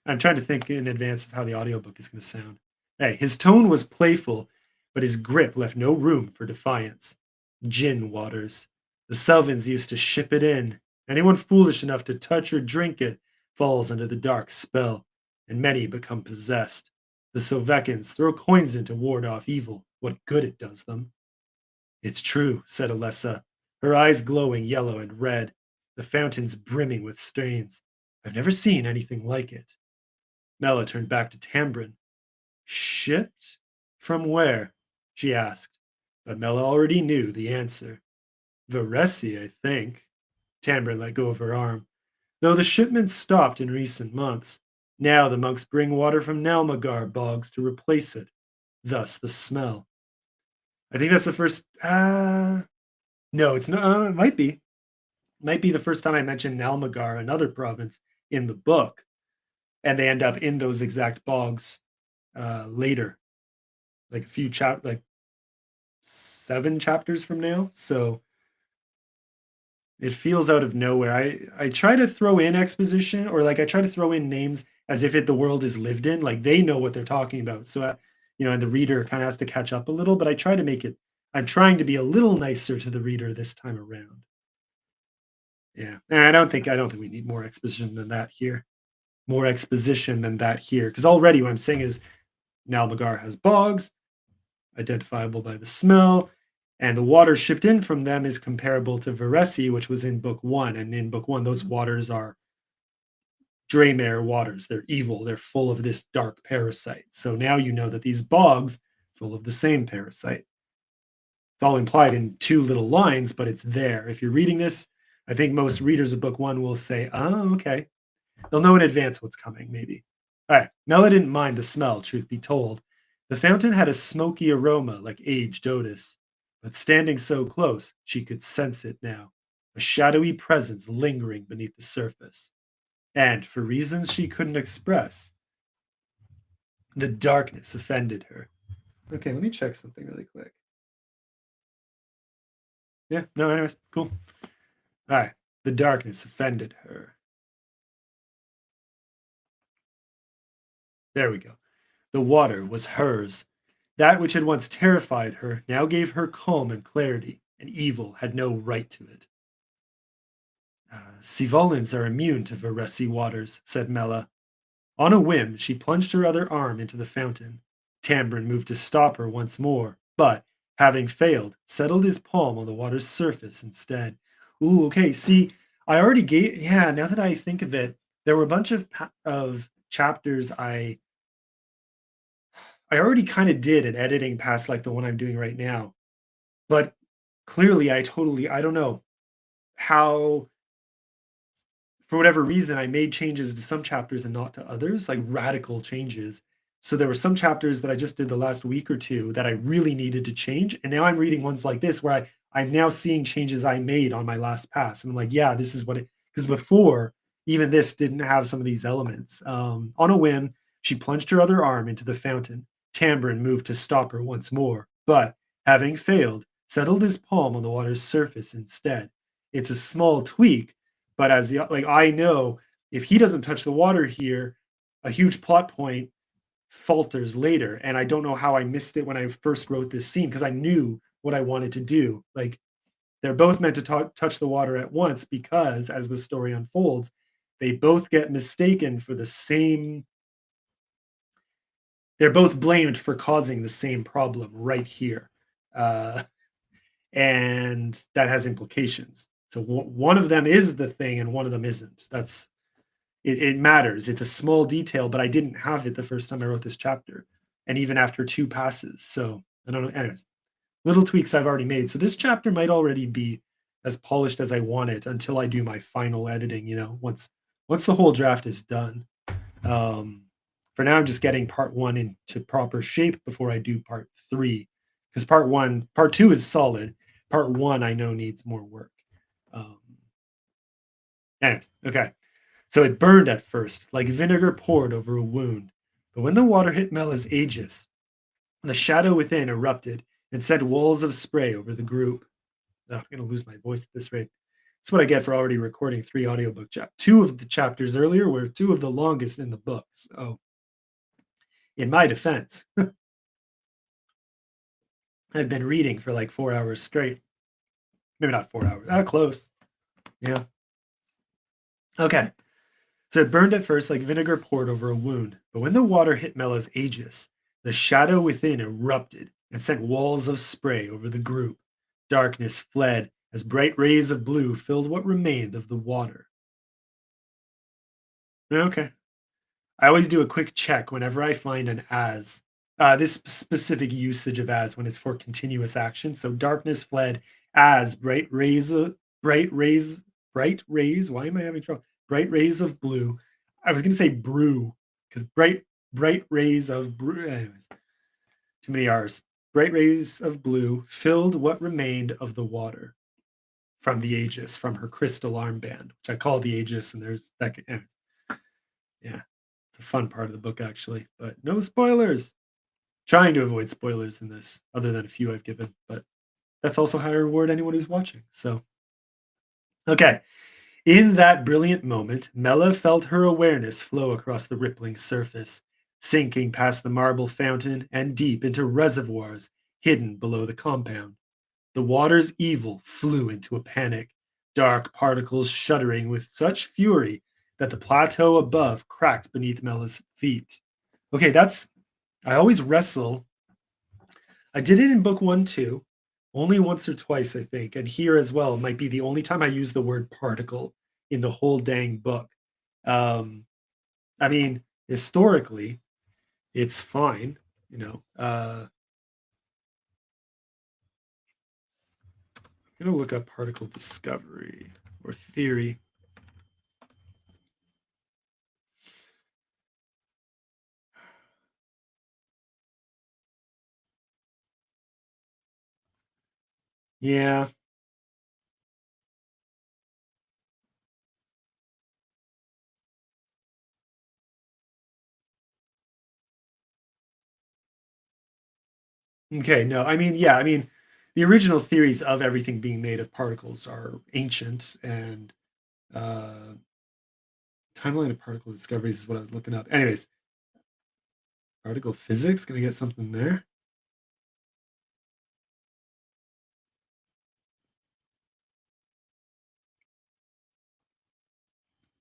I'm trying to think in advance of how the audiobook is going to sound. Hey, his tone was playful, but his grip left no room for defiance. Gin waters. The Selvins used to ship it in. Anyone foolish enough to touch or drink it falls under the dark spell, and many become possessed. The Sovekins throw coins in to ward off evil. What good it does them. It's true, said Alessa, her eyes glowing yellow and red, the fountains brimming with stains. I've never seen anything like it. Mela turned back to Tambrin. Shipped? From where? She asked, but Mela already knew the answer. Varesi, I think. Tambrin let go of her arm. though the shipments stopped in recent months. Now the monks bring water from Nalmagar bogs to replace it, thus the smell. I think that's the first. No, it's not. It might be. Might be the first time I mentioned Nalmagar, another province, in the book, and they end up in those exact bogs later, like a like 7 chapters from now. So it feels out of nowhere. I try to throw in exposition, or like I try to throw in names as if the world is lived in, like they know what they're talking about. So and the reader kind of has to catch up a little. But I try to make it. I'm trying to be a little nicer to the reader this time around. Yeah, and I don't think we need more exposition than that here. More exposition than that here, because already what I'm saying is Nalmagar has bogs, identifiable by the smell, and the water shipped in from them is comparable to Varesi, which was in book one. And in book one, those waters are Draymare waters. They're evil. They're full of this dark parasite. So now you know that these bogs full of the same parasite. It's all implied in 2 little lines, but it's there. If you're reading this, I think most readers of book one will say, "Oh, okay." They'll know in advance what's coming, maybe. All right. Mela didn't mind the smell, truth be told. The fountain had a smoky aroma like aged Otis, but standing so close, she could sense it now, a shadowy presence lingering beneath the surface. And for reasons she couldn't express, the darkness offended her. Okay, let me check something really quick. Yeah, no, anyways, cool. All right. The darkness offended her. There we go. The water was hers. That which had once terrified her now gave her calm and clarity, and evil had no right to it. Sivolans are immune to Varesi waters, said Mela. On a whim, she plunged her other arm into the fountain. Tambrin moved to stop her once more, but, having failed, settled his palm on the water's surface instead. Ooh, okay. See, I already gave. Yeah, now that I think of it, there were a bunch of chapters I already kind of did in editing past like the one I'm doing right now. But clearly I don't know how, for whatever reason, I made changes to some chapters and not to others, like radical changes. So there were some chapters that I just did the last week or two that I really needed to change. And now I'm reading ones like this where I'm now seeing changes I made on my last pass. And I'm like, yeah, this is what it, because before even this didn't have some of these elements. On a whim, she plunged her other arm into the fountain. Tambrin moved to stop her once more, but having failed, settled his palm on the water's surface instead. It's a small tweak, but like I know if he doesn't touch the water here, a huge plot point falters later. And I don't know how I missed it when I first wrote this scene because I knew what I wanted to do. Like they're both meant to touch the water at once because as the story unfolds, they both get mistaken for the same. They're both blamed for causing the same problem right here. Uh, and that has implications. So one of them is the thing and one of them isn't. It matters. It's a small detail, but I didn't have it the first time I wrote this chapter, and even after 2 passes. So I don't know. Anyways, little tweaks I've already made. So this chapter might already be as polished as I want it until I do my final editing. Once the whole draft is done. Um, for now, I'm just getting part one into proper shape before I do part three, because part two is solid. Part one, I know needs more work. Um, anyways, okay. So it burned at first, like vinegar poured over a wound. But when the water hit Mela's aegis, the shadow within erupted and sent walls of spray over the group. Oh, I'm going to lose my voice at this rate. That's what I get for already recording 3 audiobook chapters. 2 of the chapters earlier were 2 of the longest in the book. So, in my defense, I've been reading for like 4 hours straight. Maybe not 4 hours. Close. Yeah. Okay. So it burned at first like vinegar poured over a wound, but when the water hit Mela's aegis, the shadow within erupted and sent walls of spray over the group. Darkness fled as bright rays of blue filled what remained of the water. Okay. I always do a quick check whenever I find an as. This specific usage of as when it's for continuous action. So darkness fled as bright rays. Why am I having trouble? bright rays of blue. I was gonna say brew because bright rays of brew. Anyways, too many R's. Bright rays of blue filled what remained of the water from the Aegis, from her crystal armband, which I call the Aegis, and there's that. Anyways, yeah, it's a fun part of the book actually, but no spoilers. Trying to avoid spoilers in this, other than a few I've given, but that's also how I reward anyone who's watching. So, okay. In that brilliant moment, Mela felt her awareness flow across the rippling surface, sinking past the marble fountain and deep into reservoirs hidden below the compound. The water's evil flew into a panic, dark particles shuddering with such fury that the plateau above cracked beneath Mela's feet. Okay, that's. I always wrestle. I did it in book one too, only once or twice, I think. And here as well might be the only time I use the word particle in the whole dang book. Um, I mean, historically, it's fine, you know. I'm gonna look up particle discovery or theory. Yeah. Okay. No, I mean, yeah, I mean, the original theories of everything being made of particles are ancient, and uh, timeline of particle discoveries is what I was looking up. Anyways, particle physics. Gonna get something there.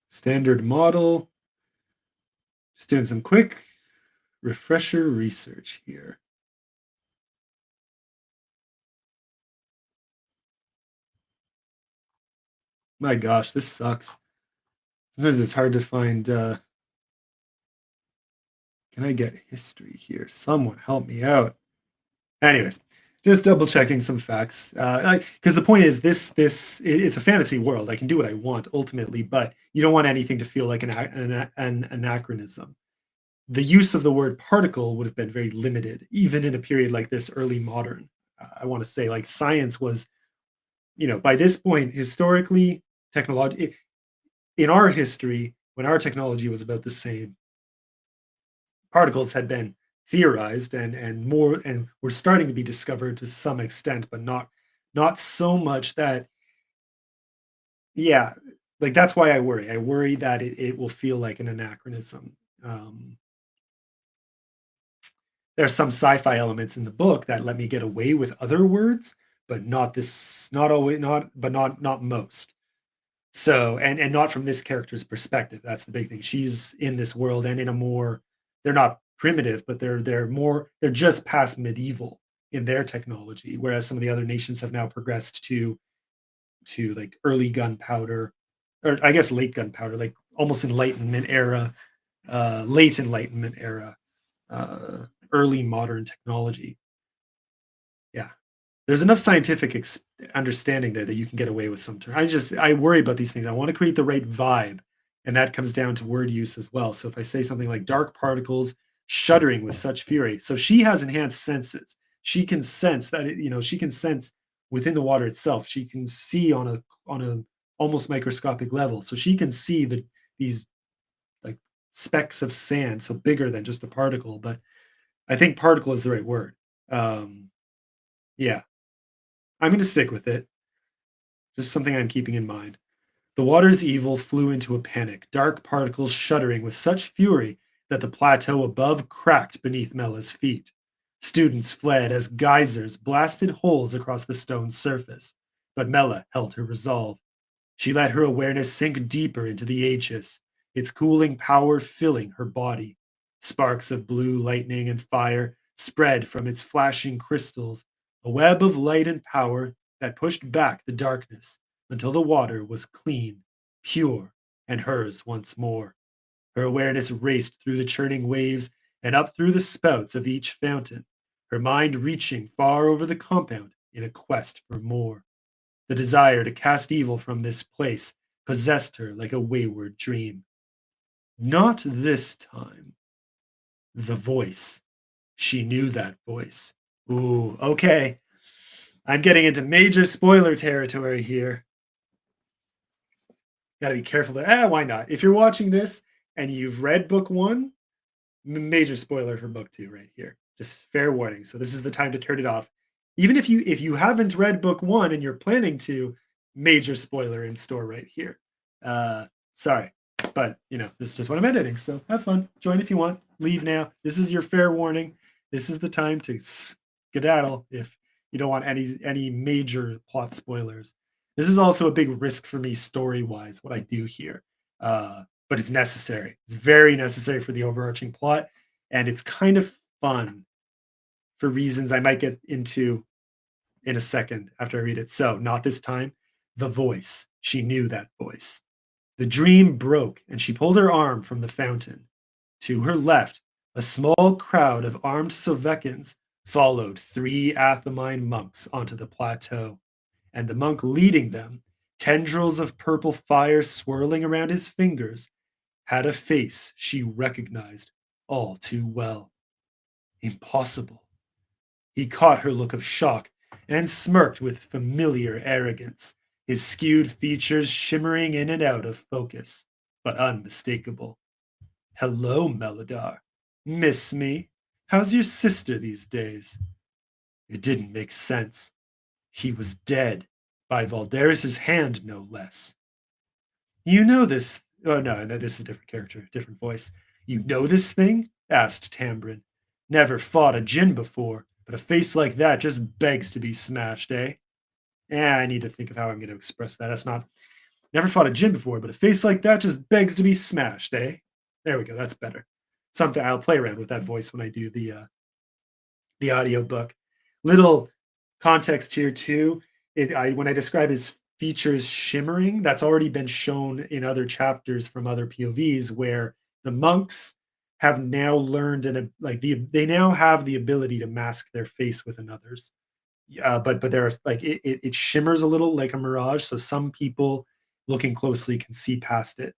Standard model. Just doing some quick refresher research here. My gosh, this sucks. Sometimes it's hard to find. Can I get history here? Someone help me out. Anyways, just double checking some facts. Because the point is, it's a fantasy world. I can do what I want ultimately, but you don't want anything to feel like an anachronism. The use of the word particle would have been very limited, even in a period like this, early modern. I want to say, like science was, by this point, historically, technology in our history, when our technology was about the same, particles had been theorized and were starting to be discovered to some extent, but not so much that, yeah, like that's why I worry. I worry that it will feel like an anachronism. Um, there's some sci-fi elements in the book that let me get away with other words, but not this, not always, not, but not most. So, and not from this character's perspective. That's the big thing. She's in this world and in a more, they're not primitive, but they're just past medieval in their technology, whereas some of the other nations have now progressed to like early gunpowder, or I guess late gunpowder, like almost Enlightenment era, late Enlightenment era, early modern technology. Yeah. There's enough scientific understanding there that you can get away with some term. I worry about these things. I want to create the right vibe, and that comes down to word use as well. So if I say something like dark particles shuddering with such fury, so she has enhanced senses. She can sense that she can sense within the water itself. She can see on a almost microscopic level. So she can see these like specks of sand, so bigger than just a particle. But I think particle is the right word. Um, yeah, I'm going to stick with it. Just something I'm keeping in mind. The water's evil flew into a panic, dark particles shuddering with such fury that the plateau above cracked beneath Mela's feet. Students fled as geysers blasted holes across the stone surface, but Mela held her resolve. She let her awareness sink deeper into the Aegis, its cooling power filling her body. Sparks of blue lightning and fire spread from its flashing crystals, a web of light and power that pushed back the darkness until the water was clean, pure, and hers once more. Her awareness raced through the churning waves and up through the spouts of each fountain, her mind reaching far over the compound in a quest for more. The desire to cast evil from this place possessed her like a wayward dream. Not this time. The voice. She knew that voice. Ooh, okay. I'm getting into major spoiler territory here. Gotta be careful there. Why not? If you're watching this and you've read book one, major spoiler for book two right here. Just fair warning. So this is the time to turn it off. Even if you haven't read book one and you're planning to, major spoiler in store right here. Sorry, but this is just what I'm editing. So have fun. Join if you want. Leave now. This is your fair warning. This is the time to skedaddle if you don't want any major plot spoilers. This is also a big risk for me story wise. What I do here. But it's necessary. It's very necessary for the overarching plot, and it's kind of fun for reasons I might get into in a second after I read it. So, not this time. The voice. She knew that voice. The dream broke, and she pulled her arm from the fountain. To her left, a small crowd of armed Sovekins followed three Athamine monks onto the plateau, and the monk leading them, tendrils of purple fire swirling around his fingers, had a face she recognized all too well. Impossible. He caught her look of shock and smirked with familiar arrogance, his skewed features shimmering in and out of focus, but unmistakable. Hello, Melodar. Miss me? How's your sister these days? It didn't make sense. He was dead, by Valderis's hand, no less. You know this. Oh, no, this is a different character, different voice. You know this thing? Asked Tambrin. Never fought a djinn before, but a face like that just begs to be smashed, eh? Yeah, I need to think of how I'm going to express that. That's not. Never fought a djinn before, but a face like that just begs to be smashed, eh? There we go. That's better. Something I'll play around with that voice when I do the audiobook. Little context here too. When I describe his features shimmering, that's already been shown in other chapters from other POVs where the monks have now learned they now have the ability to mask their face with another's. But there's like it shimmers a little like a mirage, so some people looking closely can see past it.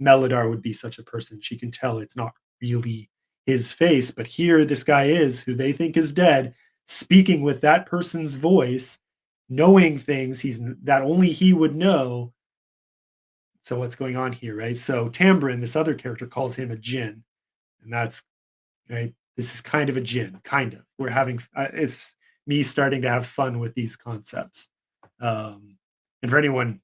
Melodar would be such a person. She can tell it's not really his face, but here this guy is who they think is dead, speaking with that person's voice, knowing things that only he would know. So what's going on here, right? So Tambrin, this other character, calls him a djinn, and that's right. This is kind of a djinn, kind of. We're having it's me starting to have fun with these concepts. And for anyone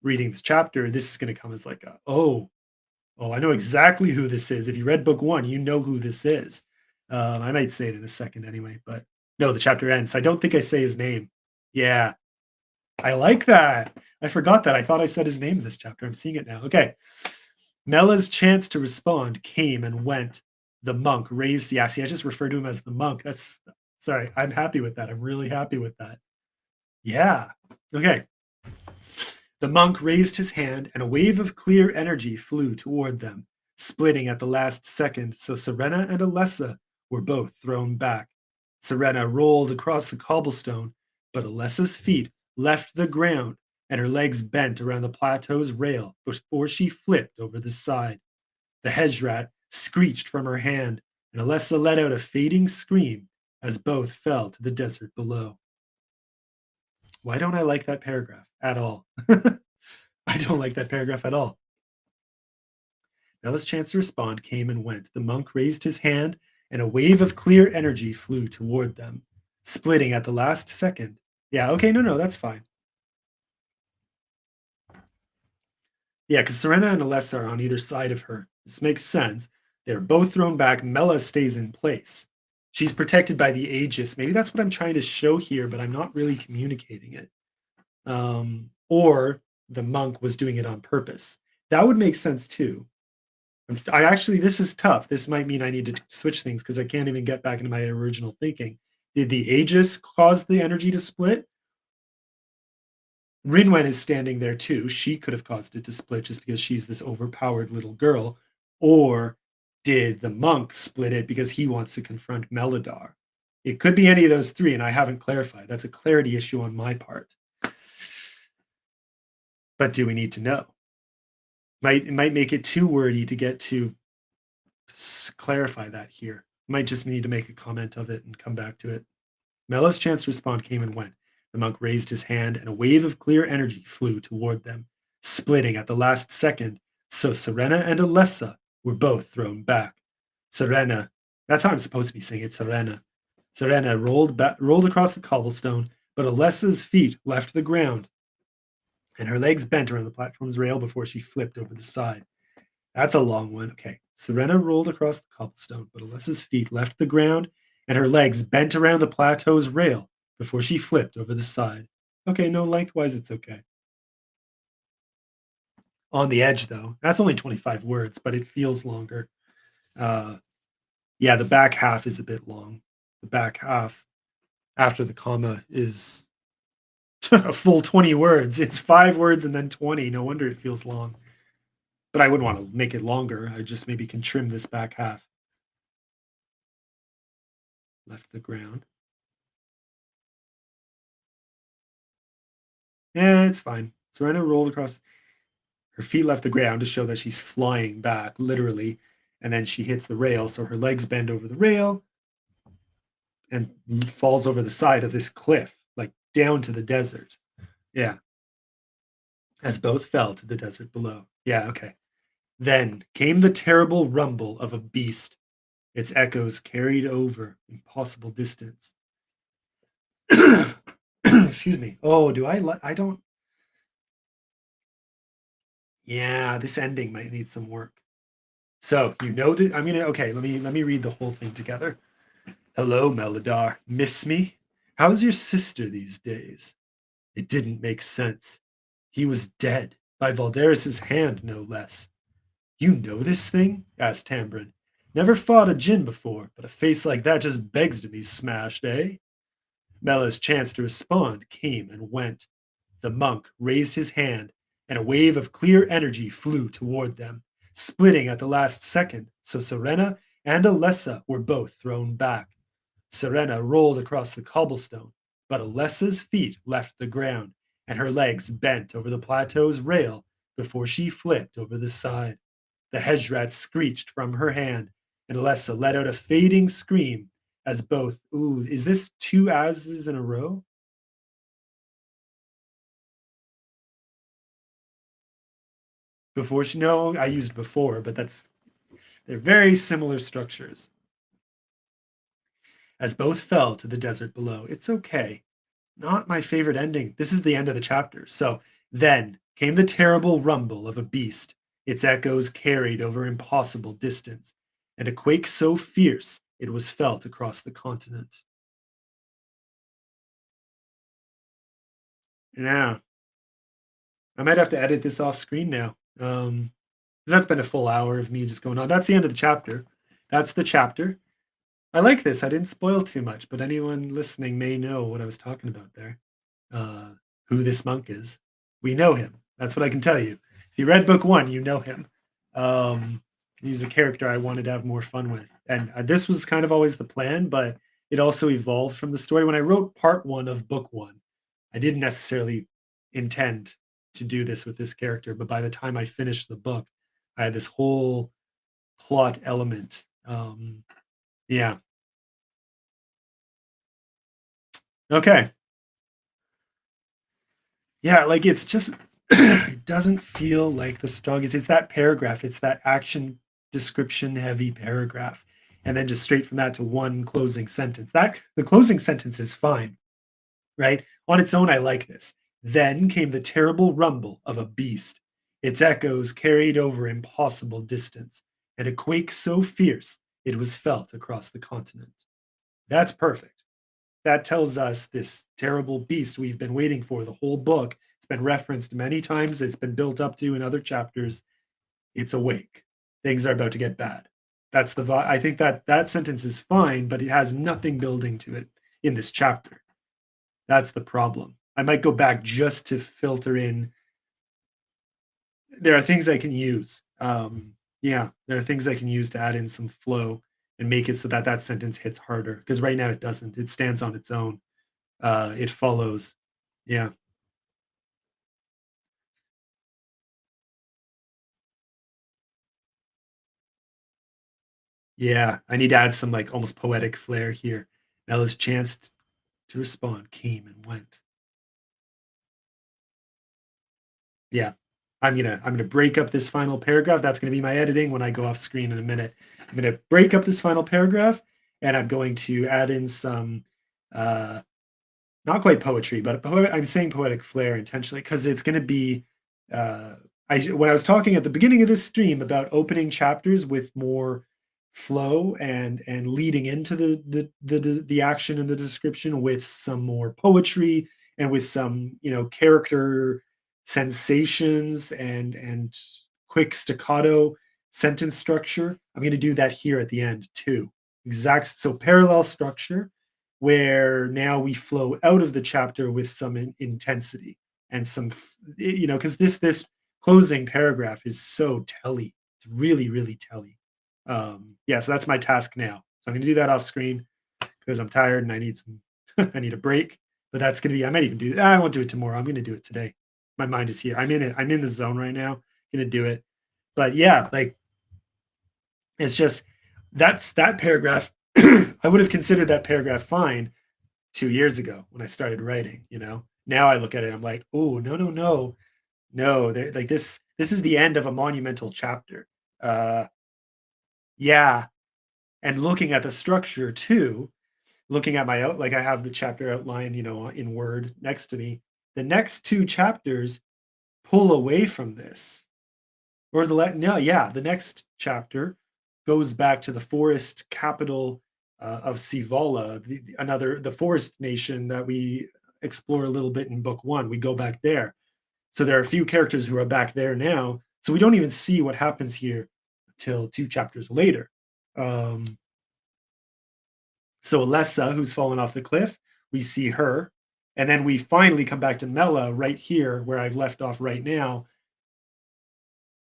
reading this chapter, this is going to come as like I know exactly who this is. If you read book one, you know who this is. I might say it in a second anyway, but no, the chapter ends. I don't think I say his name. Yeah, I like that. I forgot that. I thought I said his name in this chapter. I'm seeing it now. Okay. Mela's chance to respond came and went. The monk raised. Yeah, see, I just refer to him as the monk. That's sorry. I'm happy with that. I'm really happy with that. Yeah. Okay. The monk raised his hand, and a wave of clear energy flew toward them, splitting at the last second, so Serena and Alessa were both thrown back. Serena rolled across the cobblestone, but Alessa's feet left the ground, and her legs bent around the plateau's rail before she flipped over the side. The Hejrat screeched from her hand, and Alessa let out a fading scream as both fell to the desert below. Why don't I like that paragraph at all? I don't like that paragraph at all. Bella's chance to respond came and went. The monk raised his hand, and a wave of clear energy flew toward them, splitting at the last second. Yeah, okay, no, that's fine. Yeah, because Serena and Alessa are on either side of her. This makes sense. They're both thrown back. Mela stays in place. She's protected by the Aegis. Maybe that's what I'm trying to show here, but I'm not really communicating it. Or the monk was doing it on purpose. That would make sense too. This is tough. This might mean I need to switch things because I can't even get back into my original thinking. Did the Aegis cause the energy to split? Rinwen is standing there too. She could have caused it to split just because she's this overpowered little girl. Or did the monk split it because he wants to confront Melodar? It could be any of those three, and I haven't clarified. That's a clarity issue on my part. But do we need to know? It might make it too wordy to get to clarify that here. Might just need to make a comment of it and come back to it. Mellow's chance to respond came and went. The monk raised his hand, and a wave of clear energy flew toward them, splitting at the last second, so Serena and Alessa were both thrown back. Serena, that's how I'm supposed to be saying it, Serena. Serena rolled across the cobblestone, but Alessa's feet left the ground, and her legs bent around the platform's rail before she flipped over the side. That's a long one. Okay. Serena rolled across the cobblestone, but Alessa's feet left the ground and her legs bent around the plateau's rail before she flipped over the side. Okay, no, lengthwise it's okay. On the edge, though, that's only 25 words, but it feels longer. Uh, yeah, the back half is a bit long. The back half after the comma is a full 20 words. It's 5 words and then 20. No wonder it feels long. But I wouldn't want to make it longer. I just maybe can trim this back half. Left the ground. Yeah, it's fine. Serena rolled across. Her feet left the ground to show that she's flying back, literally. And then she hits the rail. So her legs bend over the rail and falls over the side of this cliff, like down to the desert. Yeah. As both fell to the desert below. Yeah, okay. Then came the terrible rumble of a beast. Its echoes carried over impossible distance. Excuse me. Oh, do I don't. Yeah, this ending might need some work. So you know that I'm gonna okay. Let me read the whole thing together. Hello, Melodar. Miss me? How's your sister these days? It didn't make sense. He was dead by Valderis's hand, no less. You know this thing? Asked Tambrin. Never fought a djinn before, but a face like that just begs to be smashed, eh? Mella's chance to respond came and went. The monk raised his hand, and a wave of clear energy flew toward them, splitting at the last second, so Serena and Alessa were both thrown back. Serena rolled across the cobblestone, but Alessa's feet left the ground, and her legs bent over the plateau's rail before she flipped over the side. The hedge rat screeched from her hand, and Alessa let out a fading scream as both. Ooh, is this two asses in a row? Before she no, I used before, but they're very similar structures. As both fell to the desert below. It's okay. Not my favorite ending. This is the end of the chapter. So then came the terrible rumble of a beast. Its echoes carried over impossible distance, and a quake so fierce it was felt across the continent. Yeah, I might have to edit this off screen now. 'Cause that's been a full hour of me just going on. That's the end of the chapter. That's the chapter. I like this. I didn't spoil too much, but anyone listening may know what I was talking about there. Who this monk is. We know him. That's what I can tell you. If you read book one, you know him. Um, he's a character I wanted to have more fun with. And this was kind of always the plan, but it also evolved from the story. When I wrote part one of book one, I didn't necessarily intend to do this with this character, but by the time I finished the book, I had this whole plot element. Yeah. Okay. Yeah, like it's just it doesn't feel like the strongest. It's that paragraph. It's that action description heavy paragraph. And then just straight from that to one closing sentence. That the closing sentence is fine, right? On its own, I like this. Then came the terrible rumble of a beast. Its echoes carried over impossible distance, and a quake so fierce it was felt across the continent. That's perfect. That tells us this terrible beast we've been waiting for the whole book. It's been referenced many times. It's been built up to in other chapters. It's awake. Things are about to get bad. That's the I think that that sentence is fine, but it has nothing building to it in this chapter. That's the problem. I might go back just to filter in. There are things I can use. Yeah, there are things I can use to add in some flow and make it so that that sentence hits harder. Because right now it doesn't. It stands on its own. It follows. Yeah. Yeah, I need to add some, like, almost poetic flair here. Ella's chance to respond came and went. Yeah. I'm gonna break up this final paragraph. That's gonna be my editing when I go off screen in a minute. I'm gonna break up this final paragraph, and I'm going to add in some, uh not quite poetry, but I'm saying poetic flair intentionally because it's going to be. Uh, when I was talking at the beginning of this stream about opening chapters with more flow and leading into the action and the description with some more poetry and with some character sensations and quick staccato sentence structure. I'm going to do that here at the end too. Exact so parallel structure where now we flow out of the chapter with some intensity and some because this closing paragraph is so telly. It's really really telly. Yeah, so that's my task now, so I'm going to do that off screen because I'm tired and I need some I need a break. But that's going to be, I might even do, I won't do it tomorrow, I'm going to do it today. My mind is here, I'm in it, I'm in the zone right now, going to do it. But yeah, like, it's just, that's that paragraph. I would have considered that paragraph fine 2 years ago when I started writing, Now I look at it, I'm like, oh, no, no, no, no, there, like this is the end of a monumental chapter. Uh yeah. And looking at the structure too, looking at my out, like I have the chapter outline, in Word next to me. The next two chapters pull away from this. Or no, yeah, the next chapter goes back to the forest capital of Sivala, the forest nation that we explore a little bit in book one. We go back there. So there are a few characters who are back there now. So we don't even see what happens here until two chapters later. Um, so Alessa, who's fallen off the cliff, we see her. And then we finally come back to Mela right here, where I've left off right now.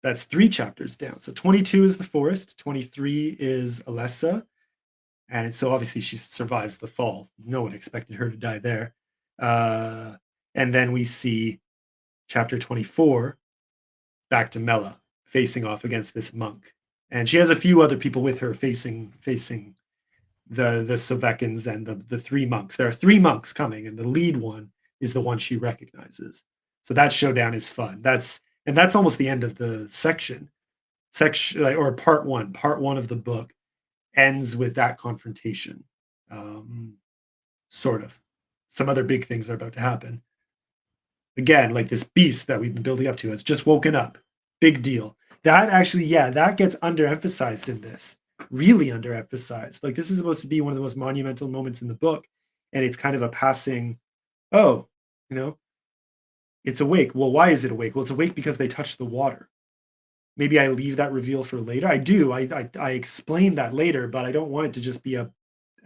That's three chapters down. So 22 is the forest, 23 is Alessa. And so obviously she survives the fall. No one expected her to die there. Uh, and then we see chapter 24, back to Mela, facing off against this monk. And she has a few other people with her facing the Sovekans and the three monks. There are three monks coming, and the lead one is the one she recognizes. So that showdown is fun. That's almost the end of the section or part one. Part one of the book ends with that confrontation. Sort of. Some other big things are about to happen. Again, like this beast that we've been building up to has just woken up. Big deal. That actually, yeah, that gets underemphasized in this. Really underemphasized. Like, this is supposed to be one of the most monumental moments in the book, and it's kind of a passing, oh, you know, it's awake. Well, why is it awake? Well, it's awake because they touched the water. Maybe I leave that reveal for later. I do. I explain that later, but I don't want it to just be an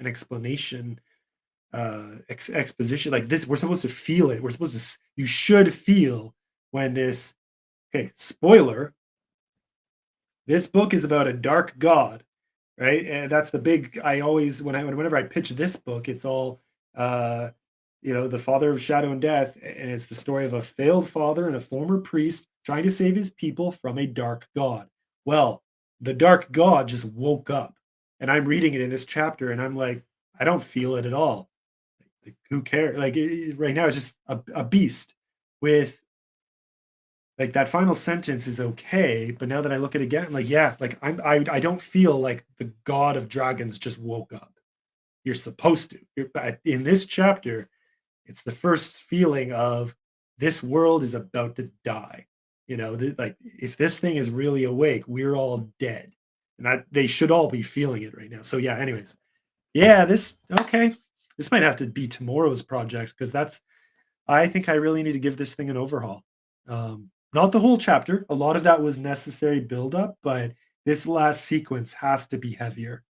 explanation, exposition like this. We're supposed to feel it. We're supposed to. You should feel when this. Okay, spoiler. This book is about a dark god, right? And that's the big. I always whenever I pitch this book, it's all uh, the father of shadow and death, and it's the story of a failed father and a former priest trying to save his people from a dark god. Well, the dark god just woke up, and I'm reading it in this chapter, and I'm like, I don't feel it at all. Like, who cares? Like, right now, it's just a beast with, like, that final sentence is okay, but now that I look at it again, like, yeah, like I don't feel like the god of dragons just woke up. You're supposed to. In this chapter, it's the first feeling of this world is about to die. Like, if this thing is really awake, we're all dead, and that they should all be feeling it right now. So yeah. Anyways, yeah, this okay. This might have to be tomorrow's project because that's. I think I really need to give this thing an overhaul. Not the whole chapter. A lot of that was necessary buildup, but this last sequence has to be heavier.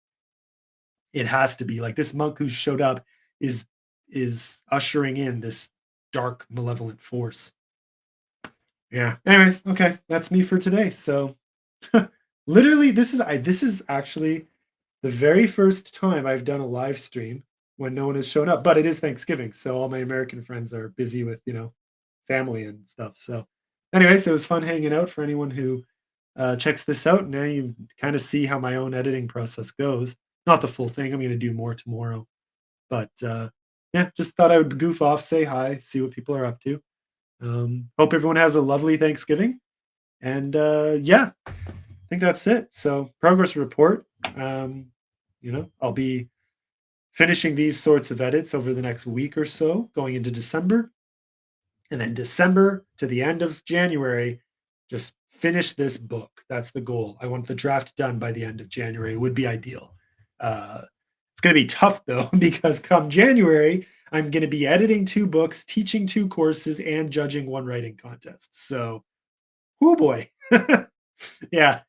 It has to be like this monk who showed up is is ushering in this dark, malevolent force. Yeah. Anyways, okay, that's me for today. So, literally, this is actually the very first time I've done a live stream when no one has shown up, but it is Thanksgiving, so all my American friends are busy with, family and stuff. So, anyways, it was fun hanging out for anyone who checks this out, now you kind of see how my own editing process goes. Not the full thing. I'm going to do more tomorrow, but yeah, just thought I would goof off, say hi, see what people are up to. Hope everyone has a lovely Thanksgiving, and yeah, I think that's it. So progress report. Um, I'll be finishing these sorts of edits over the next week or so, going into December. And then December to the end of January, just finish this book. That's the goal. I want the draft done by the end of January, would be ideal. Uh, it's going to be tough though, because come January, I'm going to be editing 2 books, teaching 2 courses, and judging 1 writing contest. So, oh boy. Yeah,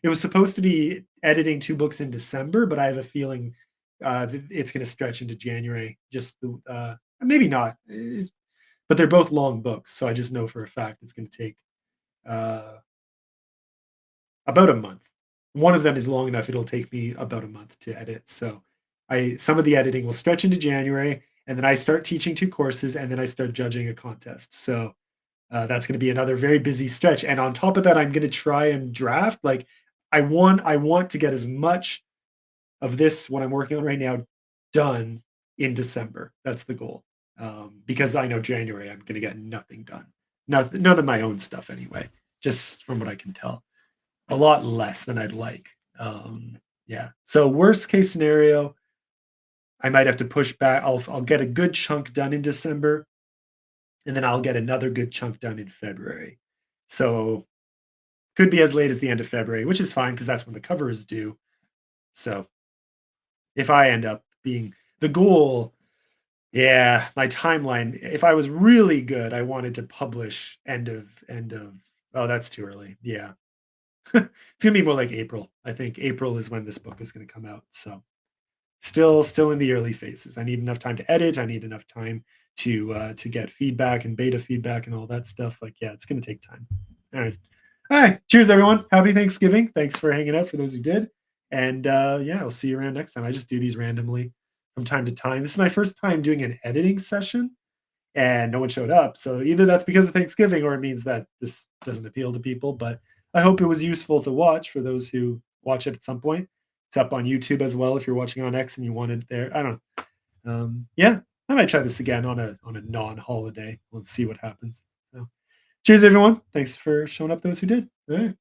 it was supposed to be editing 2 books in December, but I have a feeling it's going to stretch into January. Maybe not, but they're both long books, so I just know for a fact it's going to take uh, about a month. One of them is long enough; it'll take me about a month to edit. So, I some of the editing will stretch into January, and then I start teaching 2 courses, and then I start judging a contest. So that's going to be another very busy stretch. And on top of that, I'm going to try and draft. Like I want to get as much of this what I'm working on right now done in December. That's the goal. Because I know January I'm going to get nothing done. Nothing, none of my own stuff anyway. Just from what I can tell, a lot less than I'd like. Yeah. So worst case scenario, I might have to push back. I'll get a good chunk done in December, and then I'll get another good chunk done in February. So could be as late as the end of February, which is fine because that's when the cover is due. So if I end up being the goal, yeah, my timeline, if I was really good, I wanted to publish end of oh, that's too early. Yeah. It's gonna be more like April. I think April is when this book is gonna come out. So still in the early phases. I need enough time to edit. I need enough time to get feedback and beta feedback and all that stuff. Like, yeah, it's gonna take time. Anyways. All right. Cheers, everyone. Happy Thanksgiving. Thanks for hanging out for those who did. And yeah, I'll see you around next time. I just do these randomly from time to time. This is my first time doing an editing session and no one showed up. So either that's because of Thanksgiving or it means that this doesn't appeal to people. But I hope it was useful to watch for those who watch it at some point. It's up on YouTube as well if you're watching on X and you want it there. I don't know. Yeah, I might try this again on a non-holiday. We'll see what happens. So, cheers, everyone. Thanks for showing up. Those who did. All right.